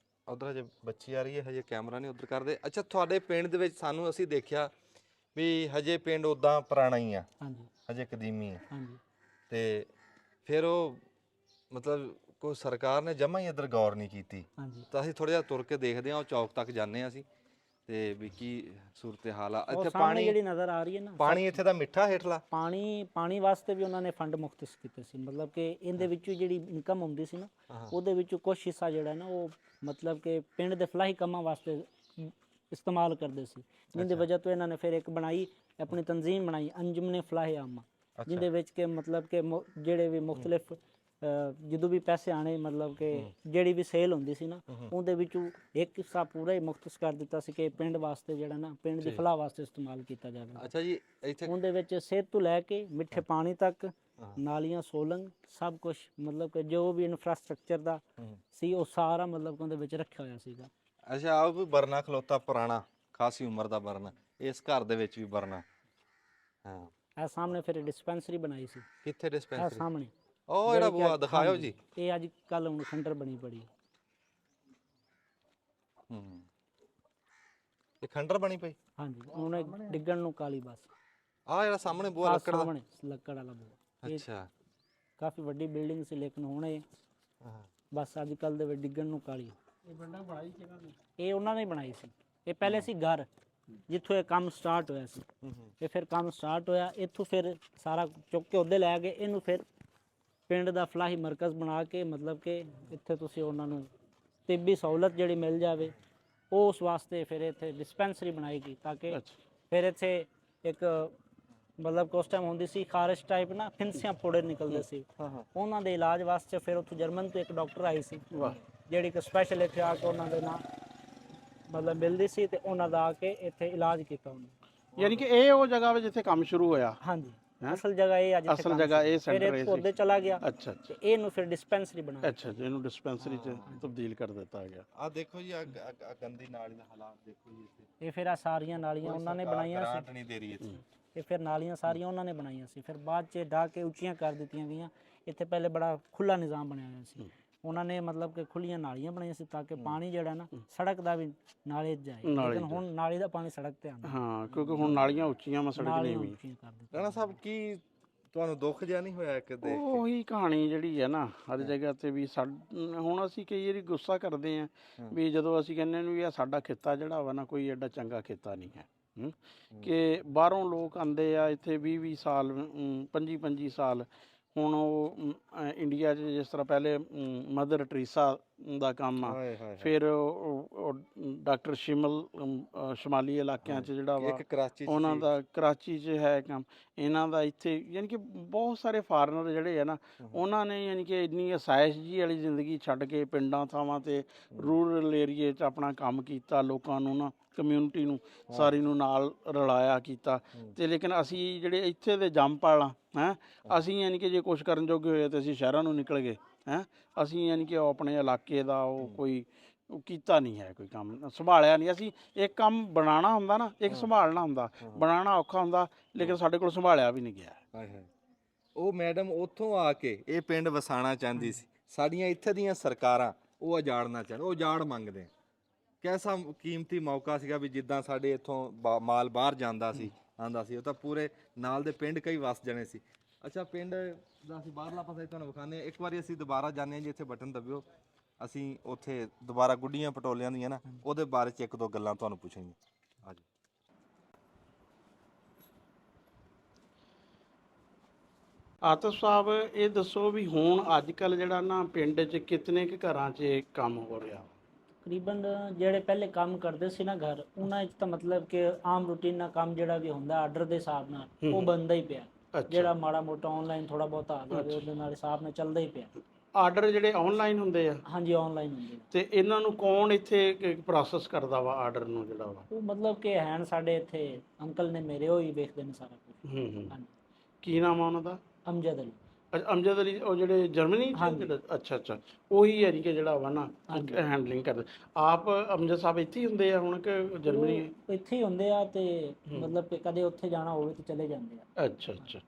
ਉਧਰ ਹਜੇ ਬੱਚੀ ਆ ਰਹੀ ਹੈ, ਹਜੇ ਕੈਮਰਾ ਨਹੀਂ ਉਧਰ ਕਰਦੇ। ਅੱਛਾ ਤੁਹਾਡੇ ਪਿੰਡ ਦੇ ਵਿੱਚ ਸਾਨੂੰ ਅਸੀਂ ਦੇਖਿਆ ਵੀ ਹਜੇ ਪਿੰਡ ਉਦਾਂ ਪੁਰਾਣਾ ਹੀ ਆ। ਹਾਂਜੀ ਹਜੇ ਕਦੀਮੀ ਆ। ਹਾਂਜੀ। ਤੇ ਫਿਰ ਉਹ ਮਤਲਬ ਕੋਈ ਸਰਕਾਰ ਨੇ ਜਮਾਂ ਹੀ ਇੱਧਰ ਗੌਰ ਨਹੀਂ ਕੀਤੀ। ਹਾਂਜੀ। ਤਾਂ ਅਸੀਂ ਥੋੜਾ ਜਿਹਾ ਤੁਰ ਕੇ ਦੇਖਦੇ ਹਾਂ, ਉਹ ਚੌਕ ਤੱਕ ਜਾਂਦੇ ਹਾਂ ਅਸੀਂ ਤੇ ਵੀ ਕੀ ਸੂਰਤ ਹਾਲ ਆ ਉਹ ਇੱਥੇ। ਸਾਹਮਣੇ ਜਿਹੜੀ ਨਜ਼ਰ ਆ ਰਹੀ ਹੈ ਨਾ ਪਾਣੀ ਇੱਥੇ ਦਾ ਮਿੱਠਾ ਹੇਠਲਾ ਪਾਣੀ ਵਾਸਤੇ ਵੀ ਉਹਨਾਂ ਨੇ ਫੰਡ ਮੁਖਤਸ ਕੀਤੇ ਸੀ। ਮਤਲਬ ਕਿ ਇਹਦੇ ਵਿੱਚੋਂ ਜਿਹੜੀ ਇਨਕਮ ਹੁੰਦੀ ਸੀ ਨਾ ਉਹਦੇ ਵਿੱਚੋਂ ਕੁਛ ਹਿੱਸਾ ਜਿਹੜਾ ਨਾ ਉਹ ਮਤਲਬ ਕਿ ਪਿੰਡ ਦੇ ਫਲਾਹੀ ਕੰਮਾਂ ਵਾਸਤੇ ਇਸਤੇਮਾਲ ਕਰਦੇ ਸੀ, ਜਿਹਦੀ ਵਜ੍ਹਾ ਤੋਂ ਇਹਨਾਂ ਨੇ ਫਿਰ ਇੱਕ ਬਣਾਈ, ਆਪਣੀ ਤਨਜ਼ੀਮ ਬਣਾਈ, ਅੰਜੁਮਨ ਫਲਾਹ ਆਮਾ, ਜਿਹਦੇ ਵਿੱਚ ਕਿ ਮਤਲਬ ਕਿ ਜਿਹੜੇ ਵੀ ਮੁਖਤਲਿਫ ਜਦੋਂ ਵੀ ਪੈਸੇ ਆਣੇ ਮਤਲਬ ਕਿ ਜਿਹੜੀ ਵੀ ਸੇਲ ਹੁੰਦੀ ਸੀ ਨਾ ਉਹਦੇ ਵਿੱਚੋਂ ਇੱਕ ਹਿੱਸਾ ਪੂਰਾ ਹੀ ਮੁਖਤਸ ਕਰ ਦਿੱਤਾ ਸੀ ਕਿ ਪਿੰਡ ਵਾਸਤੇ ਜਿਹੜਾ ਨਾ ਪਿੰਡ ਦੀ ਫਲਾਹ ਵਾਸਤੇ ਇਸਤੇਮਾਲ ਕੀਤਾ ਜਾਵੇ। ਅੱਛਾ ਜੀ। ਇੱਥੇ ਉਹਦੇ ਵਿੱਚ ਸਿਹਤ ਤੋਂ ਲੈ ਕੇ ਮਿੱਠੇ ਪਾਣੀ ਤੱਕ, ਨਾਲੀਆਂ, ਸੋਲੰਗ, ਸਭ ਕੁਝ ਮਤਲਬ ਕਿ ਜੋ ਵੀ ਇਨਫਰਾਸਟ੍ਰਕਚਰ ਦਾ ਸੀ ਉਹ ਸਾਰਾ ਮਤਲਬ ਕਿ ਉਹਦੇ ਵਿੱਚ ਰੱਖਿਆ ਹੋਇਆ ਸੀਗਾ। ਅੱਛਾ ਆਹ ਵੀ ਬਰਨਾ ਖਲੋਤਾ ਪੁਰਾਣਾ, ਖਾਸੀ ਉਮਰ ਦਾ ਬਰਨਾ, ਇਸ ਘਰ ਦੇ ਵਿੱਚ ਵੀ ਬਰਨਾ। ਹਾਂ ਇਹ ਸਾਹਮਣੇ ਫਿਰ ਡਿਸਪੈਂਸਰੀ ਬਣਾਈ ਸੀ। ਕਿੱਥੇ ਇਹ ਡਿਸਪੈਂਸਰੀ? ਸਾਹਮਣੇ ਉਹ ਜਿਹੜਾ ਬੂਆ ਦਿਖਾਇਓ ਜੀ। ਇਹ ਅੱਜ ਕੱਲ ਹੁਣ ਖੰਡਰ ਬਣੀ ਪੜੀ। ਇਹ ਖੰਡਰ ਬਣੀ ਪਈ? ਹਾਂਜੀ ਉਹਨੇ ਡਿੱਗਣ ਨੂੰ ਕਾਲੀ ਬਸ। ਆਹ ਜਿਹੜਾ ਸਾਹਮਣੇ ਬੂਆ ਲੱਕੜ ਦਾ? ਸਾਹਮਣੇ ਲੱਕੜ ਵਾਲਾ ਬੂਆ। ਅੱਛਾ। ਕਾਫੀ ਵੱਡੀ ਬਿਲਡਿੰਗ ਸੀ ਲੇਕਿਨ ਹੁਣ ਇਹ ਬਸ ਅੱਜ ਕੱਲ ਦੇ ਵਿੱਚ ਡਿੱਗਣ ਨੂੰ ਕਾਲੀ। ਇਹ ਬੰਦਾ ਬਣਾਈ ਕਿਹਨਾਂ ਨੇ? ਇਹ ਉਹਨਾਂ ਨੇ ਬਣਾਈ ਸੀ। ਇਹ ਪਹਿਲੇ ਸੀ ਘਰ ਜਿੱਥੋਂ ਇਹ ਕੰਮ ਸਟਾਰਟ ਹੋਇਆ ਸੀ। ਇਹ ਫਿਰ ਕੰਮ ਸਟਾਰਟ ਹੋਇਆ ਇੱਥੋਂ ਫਿਰ ਸਾਰਾ ਚੁੱਕ ਕੇ ਉਹਦੇ ਲੈ ਗਏ ਇਹਨੂੰ, ਫਿਰ ਪਿੰਡ ਦਾ ਫਲਾਹੀ ਮਰਕਜ਼ ਬਣਾ ਕੇ ਮਤਲਬ ਕਿ ਇੱਥੇ ਤੁਸੀਂ ਉਹਨਾਂ ਨੂੰ ਤਿੱਬੀ ਸਹੂਲਤ ਜਿਹੜੀ ਮਿਲ ਜਾਵੇ ਉਸ ਵਾਸਤੇ ਫਿਰ ਇੱਥੇ ਡਿਸਪੈਂਸਰੀ ਬਣਾਈ ਗਈ ਤਾਂ ਕਿ ਫਿਰ ਇੱਥੇ ਇੱਕ ਮਤਲਬ ਕਿ ਉਸ ਟਾਈਮ ਹੁੰਦੀ ਸੀ ਖਾਰਿਸ਼ ਟਾਈਪ ਨਾ, ਫਿੰਸੀਆਂ ਫੋੜੇ ਨਿਕਲਦੇ ਸੀ, ਉਹਨਾਂ ਦੇ ਇਲਾਜ ਵਾਸਤੇ ਫਿਰ ਉੱਥੋਂ ਜਰਮਨ ਤੋਂ ਇੱਕ ਡਾਕਟਰ ਆਈ ਸੀ ਜਿਹੜੀ ਕਿ ਸਪੈਸ਼ਲ ਇੱਥੇ ਆ ਕੇ ਉਹਨਾਂ ਦੇ ਨਾਲ ਮਤਲਬ ਮਿਲਦੀ ਸੀ ਤੇ ਉਹਨਾਂ ਦਾ ਆ ਕੇ ਇੱਥੇ ਇਲਾਜ ਕੀਤਾ ਉਹਨੇ। ਯਾਨੀ ਕਿ ਇਹ ਉਹ ਜਗ੍ਹਾ ਵੇ ਜਿੱਥੇ ਕੰਮ ਸ਼ੁਰੂ ਹੋਇਆ? ਹਾਂਜੀ ਅਸਲ ਜਗ੍ਹਾ ਇਹ ਅੱਜ ਅਸਲ ਜਗ੍ਹਾ ਇਹ ਸੈਂਟਰ ਫਿਰ ਉਹਦੇ ਚਲਾ ਗਿਆ। ਅੱਛਾ ਤੇ ਇਹਨੂੰ ਫਿਰ ਡਿਸਪੈਂਸਰੀ ਬਣਾਇਆ। ਅੱਛਾ ਜੀ, ਇਹਨੂੰ ਡਿਸਪੈਂਸਰੀ 'ਚ ਤਬਦੀਲ ਕਰ ਦਿੱਤਾ ਗਿਆ। ਆ ਦੇਖੋ ਜੀ ਆ ਗੰਦੀ ਨਾਲੀ ਦਾ ਹਾਲਾਤ ਦੇਖੋ ਜੀ ਇੱਥੇ। ਇਹ ਫਿਰ ਆ ਸਾਰੀਆਂ ਨਾਲੀਆਂ ਉਹਨਾਂ ਨੇ ਬਣਾਈਆਂ ਸੀ। ਗ੍ਰਾਂਟ ਨਹੀਂ ਦੇ ਰਹੀ ਇੱਥੇ। ਇਹ ਫਿਰ ਨਾਲੀਆਂ ਸਾਰੀਆਂ ਉਹਨਾਂ ਨੇ ਬਣਾਈਆਂ ਸੀ, ਫਿਰ ਬਾਅਦ 'ਚ ਢਾਹ ਕੇ ਉੱਚੀਆਂ ਕਰ ਦਿੱਤੀਆਂ ਗਈਆਂ। ਇੱਥੇ ਪਹਿਲੇ ਬੜਾ ਖੁੱਲਾ ਨਿਜ਼ਾਮ ਬਣਿਆ ਹੋਇਆ ਸੀ। ਉਹਨਾਂ ਨੇ ਮਤਲਬ ਕਿ ਖੁੱਲੀਆਂ ਨਾਲੀਆਂ ਬਣਾਈਆਂ ਸੀ ਤਾਂ ਕਿ ਪਾਣੀ ਜਿਹੜਾ ਨਾ ਸੜਕ ਦਾ ਵੀ ਨਾਲੇ 'ਚ ਜਾਏ, ਲੇਕਿਨ ਹੁਣ ਨਾਲੀ ਦਾ ਪਾਣੀ ਸੜਕ ਤੇ ਆਉਂਦਾ। ਹਾਂ ਕਿਉਂਕਿ ਹੁਣ ਨਾਲੀਆਂ ਉੱਚੀਆਂ ਵਾ, ਸੜਕ ਨਹੀਂ ਵੀ। ਰਾਣਾ ਸਾਹਿਬ ਕੀ ਤੁਹਾਨੂੰ ਦੁੱਖ ਜਿਹਾ ਨਹੀਂ ਹੋਇਆ ਕਿ ਦੇਖ ਕੇ? ਉਹੀ ਕਹਾਣੀ ਜਿਹੜੀ ਹੈ ਨਾ ਹਰ ਜਗ੍ਹਾ ਤੇ ਵੀ ਹੁਣ ਅਸੀਂ ਕਈ ਵਾਰੀ ਗੁੱਸਾ ਕਰਦੇ ਆਂ ਵੀ ਜਦੋਂ ਅਸੀਂ ਕਹਿੰਦੇ ਨੇ ਵੀ ਇਹ ਸਾਡਾ ਖਿੱਤਾ ਜਿਹੜਾ ਵਾ ਨਾ ਕੋਈ ਐਡਾ ਚੰਗਾ ਖਿੱਤਾ ਨਹੀਂ ਹੈ ਕਿ ਬਾਹਰੋਂ ਲੋਕ ਆਉਂਦੇ ਆ ਇੱਥੇ 20-20 ਸਾਲ 25-25 ਸਾਲ। ਹੁਣ ਉਹ ਇੰਡੀਆ 'ਚ ਜਿਸ ਤਰ੍ਹਾਂ ਪਹਿਲੇ ਮਦਰ ਟਰੀਸਾ ਦਾ ਕੰਮ ਆ। ਹਾਏ ਹਾਏ ਫਿਰ ਉਹ ਡਾਕਟਰ ਸ਼ਮਾਲੀ ਇਲਾਕਿਆਂ 'ਚ ਜਿਹੜਾ ਵਾ ਇੱਕ ਕਰਾਚੀ 'ਚ ਉਹਨਾਂ ਸੀ। ਦਾ, ਕਰਾਚੀ 'ਚ ਹੈ ਕੰਮ ਇਹਨਾਂ ਦਾ। ਇੱਥੇ ਯਾਨੀ ਕਿ ਬਹੁਤ ਸਾਰੇ ਫਾਰਨਰ ਜਿਹੜੇ ਆ ਨਾ, ਉਹਨਾਂ ਨੇ ਯਾਨੀ ਕਿ ਇੰਨੀ ਆਸਾਇਸ਼ ਜੀ ਵਾਲੀ ਜ਼ਿੰਦਗੀ ਛੱਡ ਕੇ ਪਿੰਡਾਂ ਥਾਵਾਂ 'ਤੇ ਰੂਰਲ ਏਰੀਏ 'ਚ ਆਪਣਾ ਕੰਮ ਕੀਤਾ, ਲੋਕਾਂ ਨੂੰ ਨਾ, ਕਮਿਊਨਿਟੀ ਨੂੰ ਸਾਰੀ ਨੂੰ ਨਾਲ ਰਲਾਇਆ ਕੀਤਾ। ਤੇ ਲੇਕਿਨ ਅਸੀਂ ਜਿਹੜੇ ਇੱਥੇ ਦੇ ਜੰਮਪਲ ਆ ਹੈਂ, ਅਸੀਂ ਯਾਨੀ ਕਿ ਜੇ ਕੁਛ ਕਰਨ ਜੋਗੇ ਹੋਏ ਤਾਂ ਅਸੀਂ ਸ਼ਹਿਰਾਂ ਨੂੰ ਨਿਕਲ ਗਏ ਹੈਂ। ਅਸੀਂ ਯਾਨੀ ਕਿ ਉਹ ਆਪਣੇ ਇਲਾਕੇ ਦਾ ਉਹ ਕੋਈ ਉਹ ਕੀਤਾ ਨਹੀਂ ਹੈ, ਕੋਈ ਕੰਮ ਸੰਭਾਲਿਆ ਨਹੀਂ। ਅਸੀਂ ਇੱਕ ਕੰਮ ਬਣਾਉਣਾ ਹੁੰਦਾ ਨਾ, ਇੱਕ ਸੰਭਾਲਣਾ ਹੁੰਦਾ। ਬਣਾਉਣਾ ਔਖਾ ਹੁੰਦਾ, ਲੇਕਿਨ ਸਾਡੇ ਕੋਲ ਸੰਭਾਲਿਆ ਵੀ ਨਹੀਂ ਗਿਆ। ਹਾਏ ਹਾਏ। ਉਹ ਮੈਡਮ ਉੱਥੋਂ ਆ ਕੇ ਇਹ ਪਿੰਡ ਵਸਾਉਣਾ ਚਾਹੁੰਦੀ ਸੀ, ਸਾਡੀਆਂ ਇੱਥੇ ਦੀਆਂ ਸਰਕਾਰਾਂ ਉਹ ਉਜਾੜਨਾ ਚਾਹੁੰਦੇ, ਉਹ ਉਜਾੜ ਮੰਗਦੇ ਆ। ਕੈਸਾ ਕੀਮਤੀ ਮੌਕਾ ਸੀਗਾ ਵੀ ਜਿੱਦਾਂ ਸਾਡੇ ਇੱਥੋਂ ਮਾਲ ਬਾਹਰ ਜਾਂਦਾ ਸੀ, ਆਂਦਾ ਸੀ, ਉਹ ਤਾਂ ਪੂਰੇ ਨਾਲ ਦੇ ਪਿੰਡ ਕਈ ਵਸ ਜਾਣੇ ਸੀ। ਅੱਛਾ, ਪਿੰਡ ਦਾ ਅਸੀਂ ਬਾਹਰਲਾ ਪਾਸਾ ਤੁਹਾਨੂੰ ਵਿਖਾਉਂਦੇ ਹਾਂ। ਇੱਕ ਵਾਰੀ ਅਸੀਂ ਦੁਬਾਰਾ ਜਾਂਦੇ ਹਾਂ ਜੀ, ਇੱਥੇ ਬਟਨ ਦਬਿਓ, ਅਸੀਂ ਉੱਥੇ ਦੁਬਾਰਾ ਗੁੱਡੀਆਂ ਪਟੋਲਿਆਂ ਦੀਆਂ ਨਾ ਉਹਦੇ ਬਾਰੇ 'ਚ ਇੱਕ ਦੋ ਗੱਲਾਂ ਤੁਹਾਨੂੰ ਪੁੱਛਣੀਆਂ। ਆ ਜਾਓ। ਆਤਿਫ ਸਾਹਿਬ, ਇਹ ਦੱਸੋ ਵੀ ਹੁਣ ਅੱਜ ਕੱਲ੍ਹ ਜਿਹੜਾ ਨਾ ਪਿੰਡ 'ਚ ਕਿਤਨੇ ਕੁ ਘਰਾਂ 'ਚ ਇਹ ਕੰਮ ਹੋ ਰਿਹਾ? ਤਕਰੀਬਨ ਜਿਹੜੇ ਪਹਿਲੇ ਕੰਮ ਕਰਦੇ ਸੀ ਨਾ ਘਰ, ਉਹਨਾਂ ਵਿੱਚ ਤਾਂ ਮਤਲਬ ਕਿ ਆਮ ਰੂਟੀਨ ਨਾਲ ਕੰਮ ਜਿਹੜਾ ਵੀ ਹੁੰਦਾ ਆਰਡਰ ਦੇ ਹਿਸਾਬ ਨਾਲ ਉਹ ਬਣਦਾ ਹੀ ਪਿਆ। ਜਿਹੜਾ ਮਾੜਾ ਮੋਟਾ ਆਨਲਾਈਨ ਥੋੜਾ ਬਹੁਤ ਆ ਜਾਵੇ ਉਹਦੇ ਨਾਲ ਹਿਸਾਬ ਨਾਲ ਚੱਲਦਾ ਹੀ ਪਿਆ। ਆਰਡਰ ਜਿਹੜੇ ਆਨਲਾਈਨ ਹੁੰਦੇ ਆ? ਹਾਂਜੀ, ਆਨਲਾਈਨ ਹੁੰਦੇ। ਤੇ ਇਹਨਾਂ ਨੂੰ ਕੌਣ ਇੱਥੇ ਪ੍ਰੋਸੈਸ ਕਰਦਾ ਵਾ ਆਰਡਰ ਨੂੰ ਜਿਹੜਾ ਵਾ? ਉਹ ਮਤਲਬ ਕਿ ਹੈਨ ਸਾਡੇ ਇੱਥੇ ਅੰਕਲ ਨੇ ਮੇਰੇ, ਉਹ ਹੀ ਵੇਖਦੇ ਨੇ ਸਾਰਾ ਕੁਝ। ਹਾਂਜੀ। ਕੀ ਨਾਮ ਆ ਉਹਨਾਂ ਦਾ? ਅਮਜਦ ਅਲੀ। ਅਮਜਦ ਅਲੀ, ਉਹ ਜਿਹੜੇ ਜਰਮਨੀ 'ਚ ਜਿਹੜੇ? ਅੱਛਾ ਅੱਛਾ, ਉਹੀ ਹੈ ਕਿ ਜਿਹੜਾ ਵਾ ਨਾ ਹੈਂਡਲਿੰਗ ਕਰਦੇ। ਆਪ ਅਮਜਦ ਸਾਹਿਬ ਇੱਥੇ ਹੀ ਹੁੰਦੇ ਆ ਹੁਣ ਕਿ ਜਰਮਨੀ? ਇੱਥੇ ਹੀ ਹੁੰਦੇ ਆ, ਤੇ ਮਤਲਬ ਕਿ ਕਦੇ ਉੱਥੇ ਜਾਣਾ ਹੋਵੇ ਤਾਂ ਚਲੇ ਜਾਂਦੇ ਆ। ਅੱਛਾ ਅੱਛਾ।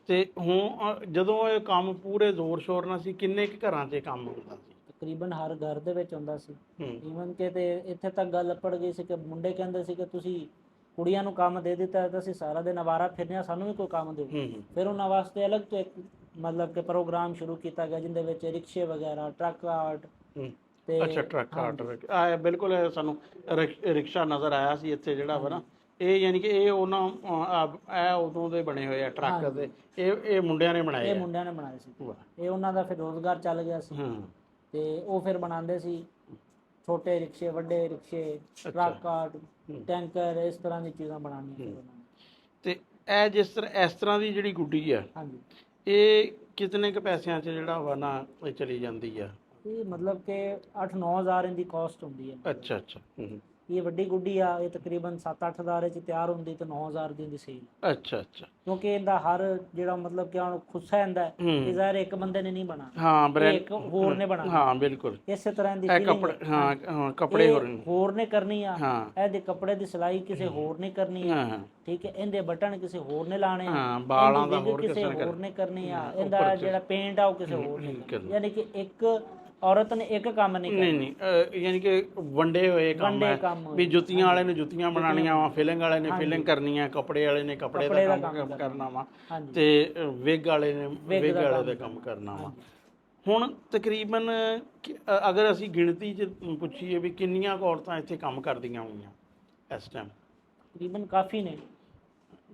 ਤੇ ਹੁਣ ਜਦੋਂ ਇਹ ਕੰਮ ਪੂਰੇ ਜ਼ੋਰ ਸ਼ੋਰ ਨਾਲ ਸੀ, ਕਿੰਨੇ ਕੁ ਘਰਾਂ 'ਚ ਇਹ ਕੰਮ ਹੁੰਦਾ ਸੀ? ਤਕਰੀਬਨ ਹਰ ਘਰ ਦੇ ਵਿੱਚ ਹੁੰਦਾ ਸੀ। ਈਵਨ ਕਿ ਤੇ ਇੱਥੇ ਤੱਕ ਗੱਲ ਪੜ ਗਈ ਸੀ ਕਿ ਮੁੰਡੇ ਕਹਿੰਦੇ ਸੀ ਕਿ ਤੁਸੀਂ ਕੁੜੀਆਂ ਨੂੰ ਕੰਮ ਦੇ ਦਿੱਤਾ ਤਾਂ ਅਸੀਂ ਸਾਰਾ ਦਿਨ ਅਵਾਰਾ ਫਿਰਨੇ ਆ, ਸਾਨੂੰ ਵੀ ਕੋਈ ਕੰਮ ਦਿਓ। ਫਿਰ ਉਹਨਾਂ ਵਾਸਤੇ ਅਲੱਗ ਤੋਂ ਇੱਕ ਮਤਲਬ ਕਿ ਪ੍ਰੋਗਰਾਮ ਸ਼ੁਰੂ ਕੀਤਾ ਗਿਆ, ਜਿਹਦੇ ਵਿੱਚ ਰਿਕਸ਼ੇ ਵਗੈਰਾ, ਟਰੱਕ ਆਰਟ ਤੇ ਅੱਛਾ, ਟਰੱਕ ਆਰਟ ਆ ਬਿਲਕੁਲ ਸਾਨੂੰ ਰਿਕਸ਼ਾ ਨਜ਼ਰ ਆਇਆ ਸੀ ਇੱਥੇ ਜਿਹੜਾ ਵਾ ਨਾ। ਇਹ ਯਾਨੀ ਕਿ ਇਹ ਉਹਨਾਂ ਇਹ ਉਦੋਂ ਦੇ ਬਣੇ ਹੋਏ ਆ ਟਰੱਕ ਦੇ, ਇਹ ਮੁੰਡਿਆਂ ਨੇ ਬਣਾਏ? ਇਹ ਮੁੰਡਿਆਂ ਨੇ ਬਣਾਏ ਸੀ। ਇਹ ਉਹਨਾਂ ਦਾ ਫਿਰ ਰੋਜ਼ਗਾਰ ਚੱਲ ਗਿਆ ਸੀ, ਤੇ ਉਹ ਫਿਰ ਬਣਾਉਂਦੇ ਸੀ ਛੋਟੇ ਰਿਕਸ਼ੇ, ਵੱਡੇ ਰਿਕਸ਼ੇ, ਟਰੱਕ ਆਰਟ, ਟੈਂਕਰ, ਇਸ ਤਰ੍ਹਾਂ ਦੀ ਚੀਜ਼ਾਂ ਬਣਾਉਣੀਆਂ। ਤੇ ਇਹ ਇਸ ਤਰ੍ਹਾਂ ਦੀ ਜਿਹੜੀ ਗੁੱਡੀ ਆ, ਹਾਂਜੀ, ਇਹ ਕਿਤਨੇ ਕੁ ਪੈਸਿਆਂ 'ਚ ਜਿਹੜਾ ਵਾ ਨਾ ਇਹ ਚਲੀ ਜਾਂਦੀ ਆ? ਇਹ ਮਤਲਬ ਕਿ 8-9 ਹਜ਼ਾਰ ਇਹਦੀ ਕਾਸਟ ਹੁੰਦੀ ਹੈ। ਅੱਛਾ ਅੱਛਾ। ਇਹ ਵੱਡੀ ਗੁੱਡੀ ਆ, ਇਹ ਤਕਰੀਬਨ 7-8 ਹਜ਼ਾਰ 'ਚ ਤਿਆਰ ਹੁੰਦੀ ਤੇ 9 ਹਜ਼ਾਰ ਦੀ ਹੁੰਦੀ ਸੇਲ। ਅੱਛਾ ਅੱਛਾ। ਕਿਉਂਕਿ ਇਹਦਾ ਹਰ ਜਿਹੜਾ ਮਤਲਬ ਕਿ ਹੁਣ ਖੁੱਸਾ ਹੁੰਦਾ ਇਹ ਜ਼ਾਹਿਰ ਇੱਕ ਬੰਦੇ ਨੇ ਨਹੀਂ ਬਣਾਉਣਾ। ਹਾਂ, ਬ੍ਰੈਂਡ ਇੱਕ ਹੋਰ ਨੇ ਬਣਾਉਣਾ। ਹਾਂ ਬਿਲਕੁਲ। ਇਸੇ ਤਰ੍ਹਾਂ ਦੀ ਕੱਪੜੇ, ਹਾਂ ਕੱਪੜੇ ਹੋਰ ਨੇ ਕਰਨੀ ਆ। ਇਹਦੇ ਕੱਪੜੇ ਦੀ ਸਿਲਾਈ ਕਿਸੇ ਹੋਰ ਨੇ ਕਰਨੀ ਆ, ਠੀਕ ਹੈ। ਇਹਦੇ ਬਟਨ ਕਿਸੇ ਹੋਰ ਨੇ ਲਾਣੇ ਆ, ਬਾਲਾਂ ਦਾ ਹੋਰ ਕਿਸੇ ਹੋਰ ਨੇ ਕਰਨੀ ਆ, ਇਹਦਾ ਜਿਹੜਾ ਪੇਂਟ ਆ ਉਹ ਕਿਸੇ ਹੋਰ ਨੇ ਕਰਨੀ। ਯਾਨੀ ਕਿ ਇੱਕ ਔਰਤ ਨੇ ਇੱਕ ਕੰਮ ਨਹੀਂ ਕਰਨਾ। ਨਹੀਂ ਯਾਨੀ ਕਿ ਵੰਡੇ ਹੋਏ ਕੰਮ ਹੈ ਵੀ ਜੁੱਤੀਆਂ ਵਾਲੇ ਨੇ ਜੁੱਤੀਆਂ ਬਣਾਉਣੀਆਂ ਵਾ, ਫਿਲਿੰਗ ਵਾਲੇ ਨੇ ਫਿਲਿੰਗ ਕਰਨੀ ਆ, ਕੱਪੜੇ ਵਾਲੇ ਨੇ ਕੱਪੜੇ ਦਾ ਕੰਮ ਕਰਨਾ ਵਾ, ਤੇ ਵਿਗ ਵਾਲੇ ਨੇ ਵਿਗ ਵਾਲੇ ਦਾ ਕੰਮ ਕਰਨਾ ਵਾ। ਹੁਣ ਤਕਰੀਬਨ ਅਗਰ ਅਸੀਂ ਗਿਣਤੀ 'ਚ ਪੁੱਛੀਏ ਵੀ ਕਿੰਨੀਆਂ ਔਰਤਾਂ ਇੱਥੇ ਕੰਮ ਕਰਦੀਆਂ ਹੋਈਆਂ ਇਸ ਟਾਈਮ? ਤਕਰੀਬਨ ਕਾਫੀ ਨੇ,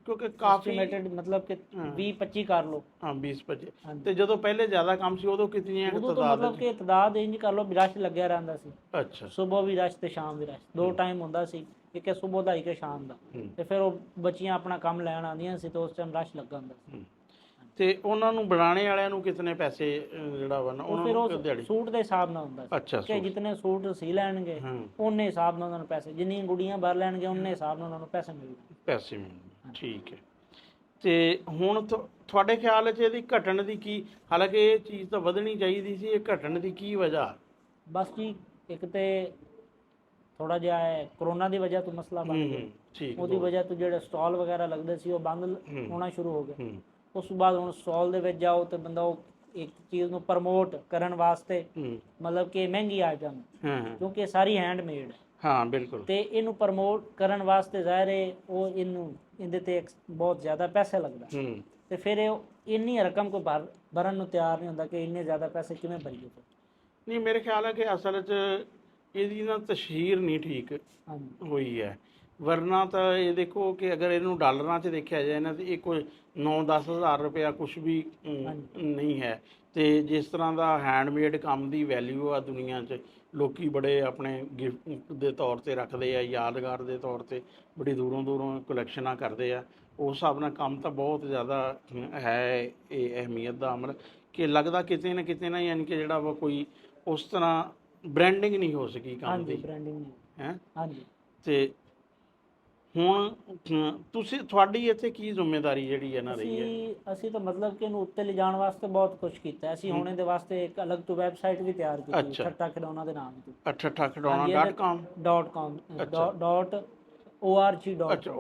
ਕਿਉਂਕਿ ਕਾਫੀ ਮਤਲਬ ਕਿ 20-25 ਕਰ ਲਓ। ਹਾਂ 20-25। ਤੇ ਜਦੋਂ ਪਹਿਲੇ ਜ਼ਿਆਦਾ ਕੰਮ ਸੀ ਉਦੋਂ ਕਿੰਨੀਆਂ ਤਾਦਾਦ? ਮਤਲਬ ਕਿ ਤਾਦਾਦ ਇੰਜ ਕਰ ਲਓ, ਰਸ਼ ਲੱਗਿਆ ਰਹਿੰਦਾ ਸੀ। ਅੱਛਾ। ਸਵੇਰ ਵੀ ਰਸ਼ ਤੇ ਸ਼ਾਮ ਵੀ ਰਸ਼, 2 ਟਾਈਮ ਹੁੰਦਾ ਸੀ, ਇੱਕ ਸਵੇਰ ਦਾ ਇੱਕ ਸ਼ਾਮ ਦਾ। ਤੇ ਫਿਰ ਉਹ ਬੱਚੀਆਂ ਆਪਣਾ ਕੰਮ ਲੈਣ ਆਉਂਦੀਆਂ ਸੀ ਤੇ ਉਸ ਟਾਈਮ ਰਸ਼ ਲੱਗਾ ਹੁੰਦਾ ਸੀ। ਤੇ ਉਹਨਾਂ ਨੂੰ ਬਣਾਉਣੇ ਵਾਲਿਆਂ ਨੂੰ ਕਿਤਨੇ ਪੈਸੇ ਜਿਹੜਾ ਵਾ ਨਾ ਉਹਨਾਂ ਨੂੰ ਦਿਹਾੜੀ? ਸੂਟ ਦੇ ਹਿਸਾਬ ਨਾਲ ਹੁੰਦਾ ਸੀ। ਅੱਛਾ। ਕਿ ਜਿਤਨੇ ਸੂਟ ਸੀ ਲੈਣਗੇ ਉਹਨੇ ਹਿਸਾਬ ਨਾਲ ਉਹਨਾਂ ਨੂੰ ਪੈਸੇ, ਜਿੰਨੀਆਂ ਗੁੱਡੀਆਂ ਭਰ ਲੈਣਗੇ ਉਹਨੇ ਹਿਸਾਬ ਨਾਲ ਉਹਨਾਂ ਨੂੰ ਪੈਸੇ ਮਿਲਣਗੇ। ਠੀਕ ਹੈ। ਤੇ ਹੁਣ ਤੁਹਾਡੇ ਖਿਆਲ 'ਚ ਇਹਦੀ ਘਟਣ ਦੀ ਕੀ, ਹਾਲਾਂਕਿ ਇਹ ਚੀਜ਼ ਤਾਂ ਵਧਣੀ ਚਾਹੀਦੀ ਸੀ, ਇਹ ਘਟਣ ਦੀ ਕੀ ਵਜ੍ਹਾ? ਬਸ ਜੀ, ਇੱਕ ਤੇ ਥੋੜਾ ਜਿਹਾ ਹੈ ਕਰੋਨਾ ਦੀ ਵਜ੍ਹਾ ਤੋਂ ਮਸਲਾ ਬਣ ਗਿਆ। ਉਹਦੀ ਵਜ੍ਹਾ ਤੋਂ ਜਿਹੜੇ ਸਟਾਲ ਵਗੈਰਾ ਲੱਗਦੇ ਸੀ ਉਹ ਬੰਦ ਹੋਣਾ ਸ਼ੁਰੂ ਹੋ ਗਏ। ਉਸ ਤੋਂ ਬਾਅਦ ਹੁਣ ਸਟਾਲ ਦੇ ਵਿੱਚ ਜਾਓ ਤੇ ਬੰਦਾ ਉਹ ਇੱਕ ਚੀਜ਼ ਨੂੰ ਪ੍ਰਮੋਟ ਕਰਨ ਵਾਸਤੇ ਮਤਲਬ ਕਿ ਮਹਿੰਗੀ ਆਈਟਮ, ਕਿਉਂਕਿ ਸਾਰੀ ਹੈਂਡਮੇਡ। ਹਾਂ ਬਿਲਕੁਲ। ਤੇ ਇਹਨੂੰ ਪ੍ਰਮੋਟ ਕਰਨ ਵਾਸਤੇ ਜ਼ਾਹਿਰ ਹੈ ਉਹ ਇਹਦੇ ਤੇ ਬਹੁਤ ਜ਼ਿਆਦਾ ਪੈਸੇ ਲੱਗਦਾ, ਤੇ ਫਿਰ ਇੰਨੀ ਰਕਮ ਕੋਈ ਭਰਨ ਨੂੰ ਤਿਆਰ ਨਹੀਂ ਹੁੰਦਾ ਕਿ ਇੰਨੇ ਜ਼ਿਆਦਾ ਪੈਸੇ ਕਿਵੇਂ ਭਰੀਏ। ਨਹੀਂ, ਮੇਰੇ ਖਿਆਲ ਹੈ ਕਿ ਅਸਲ 'ਚ ਇਹਦੀ ਨਾ ਤਸ਼ਹੀਰ ਨਹੀਂ ਠੀਕ ਹੋਈ ਹੈ ਵਰਨਾ ਤਾਂ ਇਹ ਦੇਖੋ ਕਿ ਅਗਰ ਇਹਨੂੰ ਡਾਲਰਾਂ 'ਚ ਦੇਖਿਆ ਜਾਏ ਨਾ ਤੇ ਇਹ ਕੋਈ 9-10 ਹਜ਼ਾਰ ਰੁਪਇਆ ਕੁਛ ਵੀ ਨਹੀਂ ਹੈ। ਤੇ ਜਿਸ ਤਰ੍ਹਾਂ ਦਾ ਹੈਂਡਮੇਡ ਕੰਮ ਦੀ ਵੈਲਿਊ ਆ ਦੁਨੀਆ 'ਚ, ਲੋਕੀ ਬੜੇ ਆਪਣੇ ਗਿਫਟ ਦੇ ਤੌਰ ਤੇ ਰੱਖਦੇ ਆ, ਯਾਦਗਾਰ ਦੇ ਤੌਰ ਤੇ ਬੜੀ ਦੂਰੋਂ ਦੂਰੋਂ ਕਲੈਕਸ਼ਨਾਂ ਕਰਦੇ ਆ। ਉਸ ਹਿਸਾਬ ਨਾਲ ਕੰਮ ਤਾਂ ਬਹੁਤ ਜ਼ਿਆਦਾ ਹੈ ਇਹ ਅਹਿਮੀਅਤ ਦਾ ਅਮਲ, ਕਿ ਲੱਗਦਾ ਕਿਤੇ ਨਾ ਯਾਨੀ ਕਿ ਜਿਹੜਾ ਵਾ ਕੋਈ ਉਸ ਤਰ੍ਹਾਂ ਬ੍ਰਾਂਡਿੰਗ ਨਹੀਂ ਹੋ ਸਕੀ ਕੰਮ ਦੀ, ਬ੍ਰਾਂਡਿੰਗ ਹੈ। ਹਾਂਜੀ। ਤੇ ਹੁਣ ਤੁਹਾਡੀ ਇੱਥੇ ਕੀ ਜ਼ਿੰਮੇਵਾਰੀ ਜਿਹੜੀ ਹੈ ਨਾ ਰਹੀ ਹੈ? ਅਸੀਂ ਤਾਂ ਮਤਲਬ ਕਿ ਇਹਨੂੰ ਉੱਤੇ ਲਿਜਾਣ ਵਾਸਤੇ ਬਹੁਤ ਕੁਝ ਕੀਤਾ। ਅਸੀਂ ਹੁਣ ਇਹਦੇ ਵਾਸਤੇ ਇੱਕ ਅਲੱਗ ਤੋਂ ਵੈਬਸਾਈਟ ਵੀ ਤਿਆਰ ਕੀਤੀ, ਠੱਠਾ ਖਿਡੌਣਾ ਦੇ ਨਾਮ ਤੇ, ਠੱਠਾਖਿਡੌਣਾ.com .org.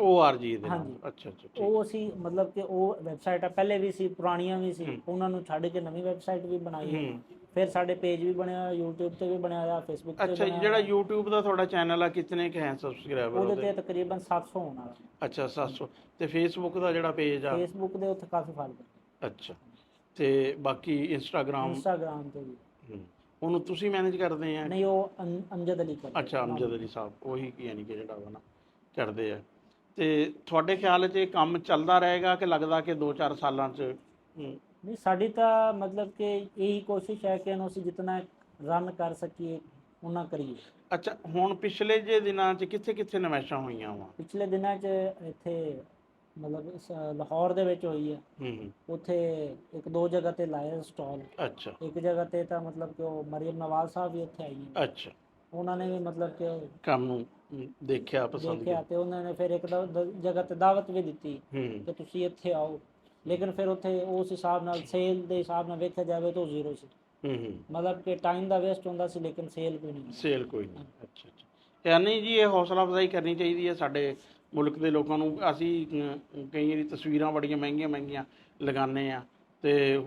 org ਦੇ ਨਾਮ। ਅੱਛਾ। ਉਹ ਅਸੀਂ ਮਤਲਬ ਕਿ ਉਹ ਵੈਬਸਾਈਟਾਂ ਪਹਿਲੇ ਵੀ ਸੀ, ਪੁਰਾਣੀਆਂ ਵੀ ਸੀ, ਉਹਨਾਂ ਨੂੰ ਛੱਡ ਕੇ ਨਵੀਂ ਵੈਬਸਾਈਟ ਵੀ ਬਣਾਈ ਹੈ। ਫਿਰ ਸਾਡੇ ਪੇਜ ਵੀ ਬਣਿਆ ਹੋਇਆ, YouTube ਤੇ ਵੀ ਬਣਿਆ ਹੋਇਆ, Facebook ਤੇ। ਅੱਛਾ, ਜਿਹੜਾ YouTube ਦਾ ਤੁਹਾਡਾ ਚੈਨਲ ਆ ਕਿੰਨੇ ਕੁ ਹੈ ਸਬਸਕ੍ਰਾਈਬਰ ਉਹਦੇ ਤੇ ਤਕਰੀਬਨ 700 ਹੋਣ ਵਾਲਾ। ਅੱਛਾ, 700। ਤੇ Facebook ਦਾ ਜਿਹੜਾ ਪੇਜ ਆ? Facebook ਦੇ ਉੱਤੇ ਕਾਫੀ ਫਾਲੋਅਰ। ਅੱਛਾ। ਤੇ ਬਾਕੀ Instagram ਤੇ ਵੀ ਉਹਨੂੰ ਤੁਸੀਂ ਮੈਨੇਜ ਕਰਦੇ ਆ? ਨਹੀਂ, ਉਹ ਅਮਜਦ ਅਲੀ ਕਰਦੇ। ਅੱਛਾ, ਅਮਜਦ ਅਲੀ ਸਾਹਿਬ ਉਹੀ ਯਾਨੀ ਕਿ ਜਿਹੜਾ ਵਾ ਨਾ ਕਰਦੇ ਆ। ਤੇ ਤੁਹਾਡੇ ਖਿਆਲ 'ਚ ਇਹ ਕੰਮ ਚੱਲਦਾ ਰਹੇਗਾ ਕਿ ਲੱਗਦਾ ਕਿ 2-4 ਸਾਲਾਂ 'ਚ? ਨਹੀਂ, ਸਾਡੀ ਤਾਂ ਮਤਲਬ ਕਿ ਇਹੀ ਕੋਸ਼ਿਸ਼ ਹੈ ਕਿ ਇਹਨੂੰ ਅਸੀਂ ਜਿਤਨਾ ਰਨ ਕਰ ਸਕੀਏ ਉਹਨਾਂ ਕਰੀਏ। ਅੱਛਾ, ਹੁਣ ਪਿਛਲੇ ਜੇ ਦਿਨਾਂ 'ਚ ਕਿੱਥੇ ਨਮਾਇਸ਼ਾਂ ਹੋਈਆਂ ਵਾ? ਪਿਛਲੇ ਦਿਨਾਂ 'ਚ ਇੱਥੇ ਮਤਲਬ ਲਾਹੌਰ ਦੇ ਵਿੱਚ ਹੋਈ ਹੈ। ਉੱਥੇ 1-2 ਜਗ੍ਹਾ ਤੇ ਲਾਇਆ ਸਟਾਲ। ਅੱਛਾ। ਇੱਕ ਜਗ੍ਹਾ ਤੇ ਤਾਂ ਮਤਲਬ ਕਿ ਉਹ ਮਰੀਮ ਨਵਾਜ਼ ਸਾਹਿਬ ਵੀ ਉੱਥੇ ਆਈ ਹੈ। ਅੱਛਾ। ਉਹਨਾਂ ਨੇ ਵੀ ਮਤਲਬ ਕਿ ਕੰਮ ਨੂੰ ਦੇਖਿਆ, ਪਸੰਦ ਦੇਖਿਆ, ਤੇ ਉਹਨਾਂ ਨੇ ਫਿਰ ਇੱਕ ਜਗ੍ਹਾ ਤੇ ਦਾਵਤ ਵੀ ਦਿੱਤੀ ਕਿ ਤੁਸੀਂ ਇੱਥੇ ਆਓ। ਲੇਕਿਨ ਫਿਰ ਉੱਥੇ ਉਸ ਹਿਸਾਬ ਨਾਲ ਸੇਲ ਦੇ ਹਿਸਾਬ ਨਾਲ ਵੇਖਿਆ ਜਾਵੇ ਤਾਂ 0 ਸੀ। ਮਤਲਬ ਕਿ ਟਾਈਮ ਦਾ ਵੇਸਟ ਹੁੰਦਾ ਸੀ, ਲੇਕਿਨ ਸੇਲ ਕੋਈ ਨਹੀਂ। ਅੱਛਾ। ਯਾਨੀ ਜੀ ਇਹ ਹੌਸਲਾ ਅਫਜ਼ਾਈ ਕਰਨੀ ਚਾਹੀਦੀ ਹੈ ਸਾਡੇ ਮੁਲਕ ਦੇ ਲੋਕਾਂ ਨੂੰ। ਅਸੀਂ ਕਈ ਵਾਰੀ ਤਸਵੀਰਾਂ ਬੜੀਆਂ ਮਹਿੰਗੀਆਂ ਲਗਾਉਂਦੇ ਆ, ਤੇ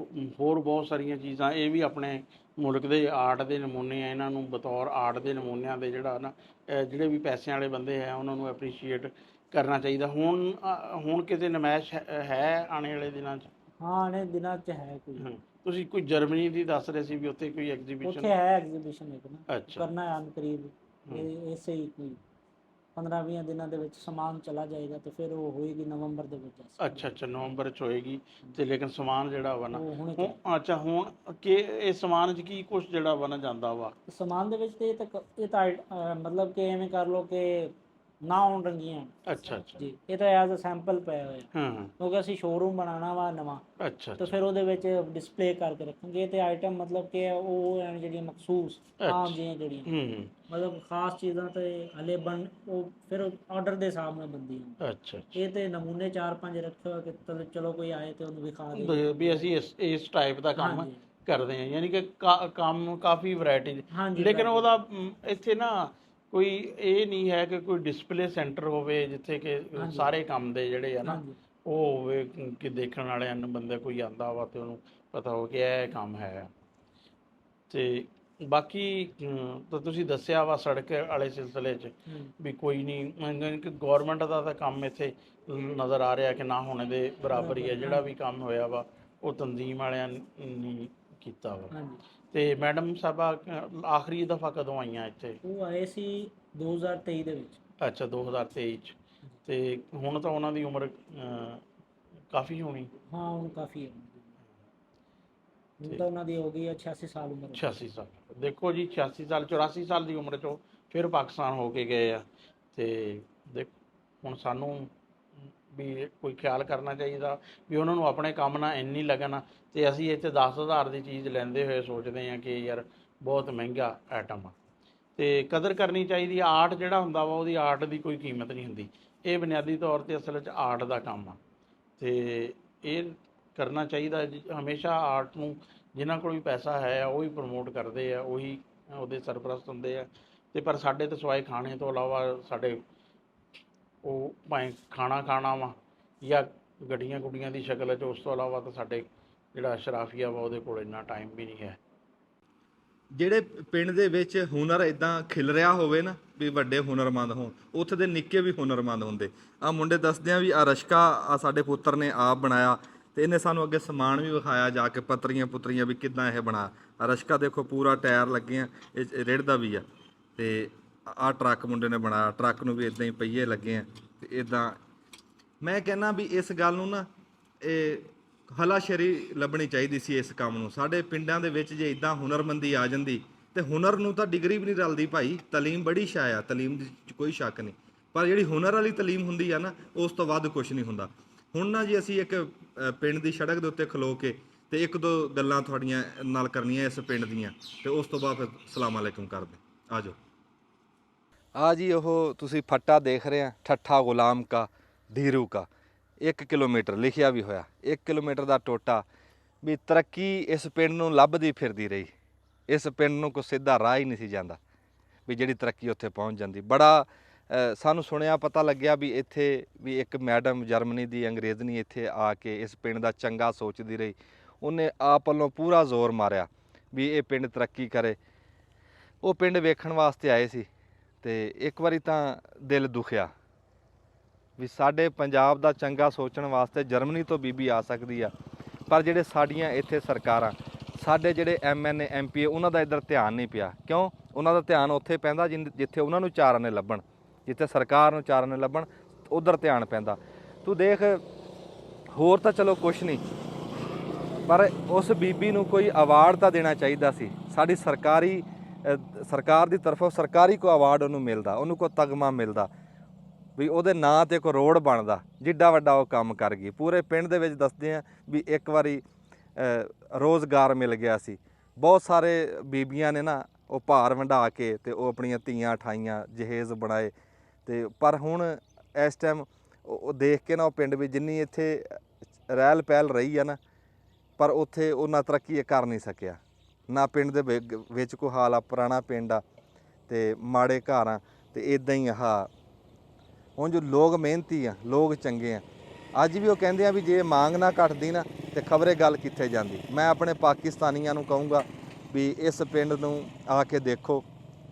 ਹੋਰ ਬਹੁਤ ਸਾਰੀਆਂ ਚੀਜ਼ਾਂ ਇਹ ਵੀ ਆਪਣੇ ਮੁਲਕ ਦੇ ਆਰਟ ਦੇ ਨਮੂਨੇ ਆ। ਇਹਨਾਂ ਨੂੰ ਬਤੌਰ ਆਰਟ ਦੇ ਨਮੂਨਿਆਂ ਦੇ ਜਿਹੜਾ ਨਾ ਜਿਹੜੇ ਵੀ ਪੈਸਿਆਂ ਵਾਲੇ ਬੰਦੇ ਹੈ ਉਹਨਾਂ ਨੂੰ ਐਪਰੀਸ਼ੀਏਟ ਕਰਨਾ ਚਾਹੀਦਾ। ਹੁਣ ਕਿਤੇ ਨਮਾਇਸ਼ ਹੈ ਆਉਣ ਵਾਲੇ ਦਿਨਾਂ 'ਚ? ਹਾਂ, ਆਉਣੇ ਦਿਨਾਂ 'ਚ ਹੈ ਕੋਈ। ਤੁਸੀਂ ਕੋਈ ਜਰਮਨੀ ਦੀ ਦੱਸ ਰਹੇ ਸੀ ਵੀ ਉੱਥੇ ਕੋਈ ਐਗਜ਼ੀਬਿਸ਼ਨ? ਉੱਥੇ ਹੈ ਐਗਜ਼ੀਬਿਸ਼ਨ ਇੱਕ ਨਾ, ਕਰਨਾ ਹੈ ਕਰੀਬ ਇਸੇ ਹੀ ਕੋਈ 15-20 ਦਿਨਾਂ ਦੇ ਵਿੱਚ ਸਮਾਨ ਚਲਾ ਜਾਏਗਾ, ਤੇ ਫਿਰ ਉਹ ਹੋਏਗੀ ਨਵੰਬਰ ਦੇ ਵਿੱਚ। ਅੱਛਾ, ਨਵੰਬਰ 'ਚ ਹੋਏਗੀ। ਤੇ ਲੇਕਿਨ ਸਮਾਨ ਜਿਹੜਾ ਵਾ ਨਾ ਅੱਛਾ, ਹੁਣ ਕਿ ਇਹ ਸਮਾਨ 'ਚ ਕੀ ਕੁਛ ਜਿਹੜਾ ਵਾ ਨਾ ਜਾਂਦਾ ਵਾ? ਸਮਾਨ ਦੇ ਵਿੱਚ ਤੇ ਇਹ ਤਾਂ ਮਤਲਬ ਕਿ ਐਵੇਂ ਕਰ ਲਓ ਕਿ ਨਾ ਹੋਣ ਰੰਗੀਆਂ। ਅੱਛਾ ਜੀ, ਇਹ ਤਾਂ ਐਜ਼ ਅ ਸੈਂਪਲ ਪਏ ਹੋਏ, ਕਿਉਂਕਿ ਅਸੀਂ ਸ਼ੋਰੂਮ ਬਣਾਉਣਾ ਵਾ ਨਵਾਂ। ਅੱਛਾ। ਤੇ ਫਿਰ ਉਹਦੇ ਵਿੱਚ ਡਿਸਪਲੇ ਕਰਕੇ ਰੱਖਾਂਗੇ। ਇਹ ਤੇ ਆਈਟਮ ਮਤਲਬ ਕਿ ਉਹ ਜਿਹੜੀਆਂ ਮਖਸੂਸ ਆਮ ਜਿਹੜੀਆਂ ਮਤਲਬ ਖਾਸ ਚੀਜ਼ਾਂ ਤੇ ਹਲੇ ਉਹ ਫਿਰ ਆਰਡਰ ਦੇ ਹਿਸਾਬ ਨਾਲ ਬਣਦੀਆਂ। ਅੱਛਾ। ਇਹ ਤੇ ਨਮੂਨੇ 4-5 ਰੱਖੇ ਹੋਏ ਕਿ ਚਲੋ ਕੋਈ ਆਏ ਤੇ ਉਹਨੂੰ ਵਿਖਾ ਦੇ ਵੀ ਅਸੀਂ ਇਸ ਟਾਈਪ ਦਾ ਕੰਮ ਕਰਦੇ ਹਾਂ, ਯਾਨੀ ਕਿ ਕੰਮ ਕਾਫੀ ਵੈਰਾਈਟੀ। ਲੇਕਿਨ ਉਹਦਾ ਇੱਥੇ ਨਾ ਕੋਈ ਇਹ ਨਹੀਂ ਹੈ ਕਿ ਕੋਈ ਡਿਸਪਲੇ ਸੈਂਟਰ ਹੋਵੇ ਜਿੱਥੇ ਕਿ ਸਾਰੇ ਕੰਮ ਦੇ ਜਿਹੜੇ ਆ ਨਾ ਉਹ ਹੋਵੇ ਕਿ ਦੇਖਣ ਵਾਲਿਆਂ ਨੂੰ ਬੰਦੇ ਕੋਈ ਆਉਂਦਾ ਵਾ ਤੇ ਉਹਨੂੰ ਪਤਾ ਹੋ ਕਿ ਇਹ ਕੰਮ ਹੈ। ਤੇ ਬਾਕੀ ਤਾਂ ਤੁਸੀਂ ਦੱਸਿਆ ਵਾ ਸੜਕ ਵਾਲੇ ਸਿਲਸਿਲੇ 'ਚ ਵੀ ਕੋਈ ਨਹੀਂ, ਕਿ ਗੌਰਮੈਂਟ ਦਾ ਤਾਂ ਕੰਮ ਇੱਥੇ ਨਜ਼ਰ ਆ ਰਿਹਾ ਕਿ ਨਾ ਹੋਣੇ ਦੇ ਬਰਾਬਰ ਹੀ ਹੈ। ਜਿਹੜਾ ਵੀ ਕੰਮ ਹੋਇਆ ਵਾ ਉਹ ਤਨਜ਼ੀਮ ਵਾਲਿਆਂ ਨੇ ਕੀਤਾ ਵਾ। ਤੇ ਮੈਡਮ ਸਾਹਿਬਾ ਆਖਰੀ ਦਫਾ ਕਦੋਂ ਆਈਆਂ ਇੱਥੇ? ਉਹ ਆਏ ਸੀ 2023 ਦੇ ਵਿੱਚ। ਅੱਛਾ, 2023 'ਚ। ਤੇ ਹੁਣ ਤਾਂ ਉਹਨਾਂ ਦੀ ਉਮਰ ਕਾਫੀ ਹੋਣੀ? ਹਾਂ, ਹੁਣ ਕਾਫੀ ਹੈ। ਹੁਣ ਤਾਂ ਉਹਨਾਂ ਦੀ ਹੋ ਗਈ 86 ਸਾਲ ਉਮਰ। 86 ਸਾਲ। ਦੇਖੋ ਜੀ, 86 ਸਾਲ 84 ਸਾਲ ਦੀ ਉਮਰ 'ਚੋਂ ਫਿਰ ਪਾਕਿਸਤਾਨ ਹੋ ਕੇ ਗਏ ਆ। ਤੇ ਦੇਖ ਹੁਣ ਸਾਨੂੰ ਵੀ ਕੋਈ ਖਿਆਲ ਕਰਨਾ ਚਾਹੀਦਾ ਵੀ ਉਹਨਾਂ ਨੂੰ ਆਪਣੇ ਕੰਮ ਨਾਲ ਇੰਨੀ ਲਗਨ ਆ, ਤੇ ਅਸੀਂ ਇੱਥੇ 10,000 ਦੀ ਚੀਜ਼ ਲੈਂਦੇ ਹੋਏ ਸੋਚਦੇ ਹਾਂ ਕਿ ਯਾਰ ਬਹੁਤ ਮਹਿੰਗਾ ਆਈਟਮ ਆ। ਤੇ ਕਦਰ ਕਰਨੀ ਚਾਹੀਦੀ। ਆਰਟ ਜਿਹੜਾ ਹੁੰਦਾ ਵਾ ਉਹਦੀ ਆਰਟ ਦੀ ਕੋਈ ਕੀਮਤ ਨਹੀਂ ਹੁੰਦੀ। ਇਹ ਬੁਨਿਆਦੀ ਤੌਰ 'ਤੇ ਅਸਲ 'ਚ ਆਰਟ ਦਾ ਕੰਮ ਆ, ਤੇ ਇਹ ਕਰਨਾ ਚਾਹੀਦਾ ਜੀ ਹਮੇਸ਼ਾ। ਆਰਟ ਨੂੰ ਜਿਨ੍ਹਾਂ ਕੋਲ ਵੀ ਪੈਸਾ ਹੈ ਉਹ ਹੀ ਪ੍ਰਮੋਟ ਕਰਦੇ ਆ, ਉਹੀ ਉਹਦੇ ਸਰਪ੍ਰਸਤ ਹੁੰਦੇ ਆ। ਤੇ ਪਰ ਸਾਡੇ ਤਾਂ ਸਵਾਏ ਖਾਣੇ ਤੋਂ ਇਲਾਵਾ ਸਾਡੇ ਉਹ ਭਾਵੇਂ ਖਾਣਾ ਵਾ ਜਾਂ ਗੱਡੀਆਂ ਗੁੱਡੀਆਂ ਦੀ ਸ਼ਕਲ 'ਚ, ਉਸ ਤੋਂ ਇਲਾਵਾ ਤਾਂ ਸਾਡੇ ਜਿਹੜਾ ਅਸ਼ਰਾਫੀਆ ਵਾ ਉਹਦੇ ਕੋਲ ਇੰਨਾ ਟਾਈਮ ਵੀ ਨਹੀਂ ਹੈ। ਜਿਹੜੇ ਪਿੰਡ ਦੇ ਵਿੱਚ ਹੁਨਰ ਇਦਾਂ ਖਿਲ ਰਿਹਾ ਹੋਵੇ ਨਾ, ਵੀ ਵੱਡੇ ਹੁਨਰਮੰਦ ਹੋਣ, ਉੱਥੇ ਦੇ ਨਿੱਕੇ ਵੀ ਹੁਨਰਮੰਦ ਹੁੰਦੇ। ਆਹ ਮੁੰਡੇ ਦੱਸਦੇ ਆ ਵੀ ਆਹ ਰਸ਼ਕਾ ਆ ਸਾਡੇ ਪੁੱਤਰ ਨੇ ਆਪ ਬਣਾਇਆ, ਤੇ ਇਹਨੇ ਸਾਨੂੰ ਅੱਗੇ ਸਮਾਨ ਵੀ ਵਿਖਾਇਆ ਜਾ ਕੇ, ਪੱਤਰੀਆਂ ਵੀ ਕਿੱਦਾਂ ਇਹ ਬਣਾ। ਰਸ਼ਕਾ ਦੇਖੋ ਪੂਰਾ ਟਾਇਰ ਲੱਗੇ ਆ, ਇਹ ਰਿੜਦਾ ਵੀ ਆ। ਤੇ ਆ ਟਰੱਕ ਮੁੰਡੇ ਨੇ ਬਣਾਇਆ, ਟਰੱਕ ਨੂੰ ਵੀ ਇਦਾਂ ਹੀ ਪਹੀਏ ਲੱਗੇ ਆ ਤੇ ਇਦਾਂ। ਮੈਂ ਕਹਿੰਦਾ ਵੀ ਇਸ ਗੱਲ ਨੂੰ ਨਾ ਇਹ ਹਲਾਸ਼ੇਰੀ ਲੱਭਣੀ ਚਾਹੀਦੀ ਸੀ ਇਸ ਕੰਮ ਨੂੰ। ਸਾਡੇ ਪਿੰਡਾਂ ਦੇ ਵਿੱਚ ਜੇ ਇਦਾਂ ਹੁਨਰਮੰਦੀ ਆ ਜਾਂਦੀ, ਤੇ ਹੁਨਰ ਨੂੰ ਤਾਂ ਡਿਗਰੀ ਵੀ ਨਹੀਂ ਰਲਦੀ ਭਾਈ। ਤਾਲੀਮ ਬੜੀ ਸ਼ਾਇ ਆ, ਤਾਲੀਮ ਦੀ ਕੋਈ ਸ਼ੱਕ ਨਹੀਂ, ਪਰ ਜਿਹੜੀ ਹੁਨਰ ਵਾਲੀ ਤਾਲੀਮ ਹੁੰਦੀ ਆ ਨਾ, ਉਸ ਤੋਂ ਵੱਧ ਕੁਝ ਨਹੀਂ ਹੁੰਦਾ। ਹੁਣ ਨਾ ਜੀ ਅਸੀਂ ਇੱਕ ਪਿੰਡ ਦੀ ਸੜਕ ਦੇ ਉੱਤੇ ਖਲੋ ਕੇ ਤੇ ਇੱਕ ਦੋ ਗੱਲਾਂ ਤੁਹਾਡੀਆਂ ਨਾਲ ਕਰਨੀਆਂ ਇਸ ਪਿੰਡ ਦੀਆਂ, ਤੇ ਉਸ ਤੋਂ ਬਾਅਦ ਫਿਰ ਸਲਾਮ ਅਲੈਕੁਮ ਕਰਦੇ। ਆ ਜਾਓ। ਆ ਜੀ ਉਹ ਤੁਸੀਂ ਫੱਟਾ ਦੇਖ ਰਹੇ ਆ, ਠੱਠਾ ਗੁਲਾਮ ਕਾ ਧੀਰੂ ਕਾ। 1 ਕਿਲੋਮੀਟਰ ਲਿਖਿਆ ਵੀ ਹੋਇਆ, 1 ਕਿਲੋਮੀਟਰ ਦਾ ਟੋਟਾ। ਵੀ ਤਰੱਕੀ ਇਸ ਪਿੰਡ ਨੂੰ ਲੱਭਦੀ ਫਿਰਦੀ ਰਹੀ। ਇਸ ਪਿੰਡ ਨੂੰ ਕੋਈ ਸਿੱਧਾ ਰਾਹ ਹੀ ਨਹੀਂ ਸੀ ਜਾਂਦਾ ਵੀ ਜਿਹੜੀ ਤਰੱਕੀ ਉੱਥੇ ਪਹੁੰਚ ਜਾਂਦੀ। ਬੜਾ ਸਾਨੂੰ ਸੁਣਿਆ ਪਤਾ ਲੱਗਿਆ ਵੀ ਇੱਥੇ ਵੀ ਇੱਕ ਮੈਡਮ ਜਰਮਨੀ ਦੀ ਅੰਗਰੇਜ਼ਨੀ ਇੱਥੇ ਆ ਕੇ ਇਸ ਪਿੰਡ ਦਾ ਚੰਗਾ ਸੋਚਦੀ ਰਹੀ। ਉਹਨੇ ਆਪ ਵੱਲੋਂ ਪੂਰਾ ਜ਼ੋਰ ਮਾਰਿਆ ਵੀ ਇਹ ਪਿੰਡ ਤਰੱਕੀ ਕਰੇ। ਉਹ ਪਿੰਡ ਵੇਖਣ ਵਾਸਤੇ ਆਏ ਸੀ ਤੇ ਇੱਕ ਵਾਰੀ ਤਾਂ ਦਿਲ ਦੁਖਿਆ ਵੀ ਸਾਡੇ ਪੰਜਾਬ ਦਾ ਚੰਗਾ ਸੋਚਣ ਵਾਸਤੇ ਜਰਮਨੀ ਤੋਂ ਬੀਬੀ ਆ ਸਕਦੀ ਆ, ਪਰ ਜਿਹੜੇ ਸਾਡੀਆਂ ਇੱਥੇ ਸਰਕਾਰਾਂ, ਸਾਡੇ ਜਿਹੜੇ MNA MP ਉਹਨਾਂ ਦਾ ਇੱਧਰ ਧਿਆਨ ਨਹੀਂ ਪਿਆ। ਕਿਉਂ? ਉਹਨਾਂ ਦਾ ਧਿਆਨ ਉੱਥੇ ਪੈਂਦਾ ਜਿੱਥੇ ਉਹਨਾਂ ਨੂੰ ਚਾਰ ਆਨੇ ਲੱਭਣ, ਜਿੱਥੇ ਸਰਕਾਰ ਨੂੰ ਚਾਰ ਆਨੇ ਲੱਭਣ, ਉੱਧਰ ਧਿਆਨ ਪੈਂਦਾ। ਤੂੰ ਦੇਖ, ਹੋਰ ਤਾਂ ਚਲੋ ਕੁਛ ਨਹੀਂ, ਪਰ ਉਸ ਬੀਬੀ ਨੂੰ ਕੋਈ ਅਵਾਰਡ ਤਾਂ ਦੇਣਾ ਚਾਹੀਦਾ ਸੀ। ਸਾਡੀ ਸਰਕਾਰ ਦੀ ਤਰਫੋਂ ਸਰਕਾਰੀ ਕੋਈ ਅਵਾਰਡ ਉਹਨੂੰ ਮਿਲਦਾ, ਉਹਨੂੰ ਕੋਈ ਤਗਮਾ ਮਿਲਦਾ ਵੀ ਉਹਦੇ ਨਾਂ 'ਤੇ ਕੋਈ ਰੋਡ ਬਣਦਾ, ਜਿੱਡਾ ਵੱਡਾ ਉਹ ਕੰਮ ਕਰ ਗਈ। ਪੂਰੇ ਪਿੰਡ ਦੇ ਵਿੱਚ ਦੱਸਦੇ ਆ ਵੀ ਇੱਕ ਵਾਰੀ ਰੋਜ਼ਗਾਰ ਮਿਲ ਗਿਆ ਸੀ। ਬਹੁਤ ਸਾਰੇ ਬੀਬੀਆਂ ਨੇ ਨਾ ਉਹ ਭਾਰ ਵੰਡਾ ਕੇ ਤੇ ਉਹ ਆਪਣੀਆਂ ਧੀਆਂ ਠਾਈਆਂ, ਜਹੇਜ਼ ਬਣਾਏ। ਤੇ ਪਰ ਹੁਣ ਇਸ ਟਾਈਮ ਉਹ ਦੇਖ ਕੇ ਨਾ ਉਹ ਪਿੰਡ ਵਿੱਚ ਜਿੰਨੀ ਇੱਥੇ ਰਹਿਲ ਪਹਿਲ ਰਹੀ ਆ ਨਾ, ਪਰ ਉੱਥੇ ਉਹਨਾਂ ਤਰੱਕੀ ਕਰ ਨਹੀਂ ਸਕਿਆ ਨਾ। ਪਿੰਡ ਦੇ ਵਿੱਚ ਕੋਈ ਹਾਲ ਆ, ਪੁਰਾਣਾ ਪਿੰਡ ਆ ਤੇ ਮਾੜੇ ਘਰ ਆ ਤੇ ਇਦਾਂ ਹੀ ਆਹ ਹੁਣ ਜੋ ਲੋਕ ਮਿਹਨਤੀ ਆ, ਲੋਕ ਚੰਗੇ ਆ। ਅੱਜ ਵੀ ਉਹ ਕਹਿੰਦੇ ਆ ਵੀ ਜੇ ਮੰਗ ਨਾ ਘਟਦੀ ਨਾ ਤੇ ਖਬਰੇ ਗੱਲ ਕਿੱਥੇ ਜਾਂਦੀ। ਮੈਂ ਆਪਣੇ ਪਾਕਿਸਤਾਨੀਆਂ ਨੂੰ ਕਹੂੰਗਾ ਵੀ ਇਸ ਪਿੰਡ ਨੂੰ ਆ ਕੇ ਦੇਖੋ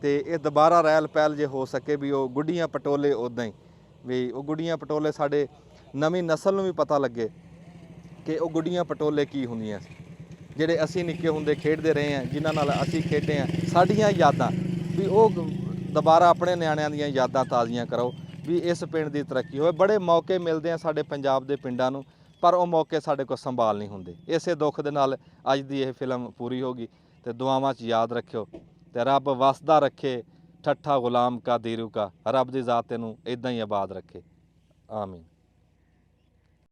ਤੇ ਇਹ ਦੁਬਾਰਾ ਰਹਿਲ ਪਹਿਲ ਜੇ ਹੋ ਸਕੇ ਵੀ ਉਹ ਗੁੱਡੀਆਂ ਪਟੋਲੇ ਉੱਦਾਂ ਹੀ, ਵੀ ਉਹ ਗੁੱਡੀਆਂ ਪਟੋਲੇ ਸਾਡੇ ਨਵੀਂ ਨਸਲ ਨੂੰ ਵੀ ਪਤਾ ਲੱਗੇ ਕਿ ਉਹ ਗੁੱਡੀਆਂ ਪਟੋਲੇ ਕੀ ਹੁੰਦੀਆਂ ਸੀ, ਜਿਹੜੇ ਅਸੀਂ ਨਿੱਕੇ ਹੁੰਦੇ ਖੇਡਦੇ ਰਹੇ ਹਾਂ, ਜਿਨ੍ਹਾਂ ਨਾਲ ਅਸੀਂ ਖੇਡੇ ਹਾਂ। ਸਾਡੀਆਂ ਯਾਦਾਂ ਵੀ ਉਹ ਦੁਬਾਰਾ ਆਪਣੇ ਨਿਆਣਿਆਂ ਦੀਆਂ ਯਾਦਾਂ ਤਾਜ਼ੀਆਂ ਕਰੋ ਵੀ ਇਸ ਪਿੰਡ ਦੀ ਤਰੱਕੀ ਹੋਵੇ। ਬੜੇ ਮੌਕੇ ਮਿਲਦੇ ਆ ਸਾਡੇ ਪੰਜਾਬ ਦੇ ਪਿੰਡਾਂ ਨੂੰ, ਪਰ ਉਹ ਮੌਕੇ ਸਾਡੇ ਕੋਲ ਸੰਭਾਲ ਨਹੀਂ ਹੁੰਦੇ। ਇਸੇ ਦੁੱਖ ਦੇ ਨਾਲ ਅੱਜ ਦੀ ਇਹ ਫਿਲਮ ਪੂਰੀ ਹੋ ਗਈ ਤੇ ਦੁਆਵਾਂ 'ਚ ਯਾਦ ਰੱਖਿਓ ਤੇ ਰੱਬ ਵਸਦਾ ਰੱਖੇ ਠੱਠਾ ਗੁਲਾਮ ਕਾ ਧੀਰੂ ਕਾ। ਰੱਬ ਦੀ ਜ਼ਾਤ ਇਹਨੂੰ ਇਦਾਂ ਹੀ ਆਬਾਦ ਰੱਖੇ। ਆਮੀਨ।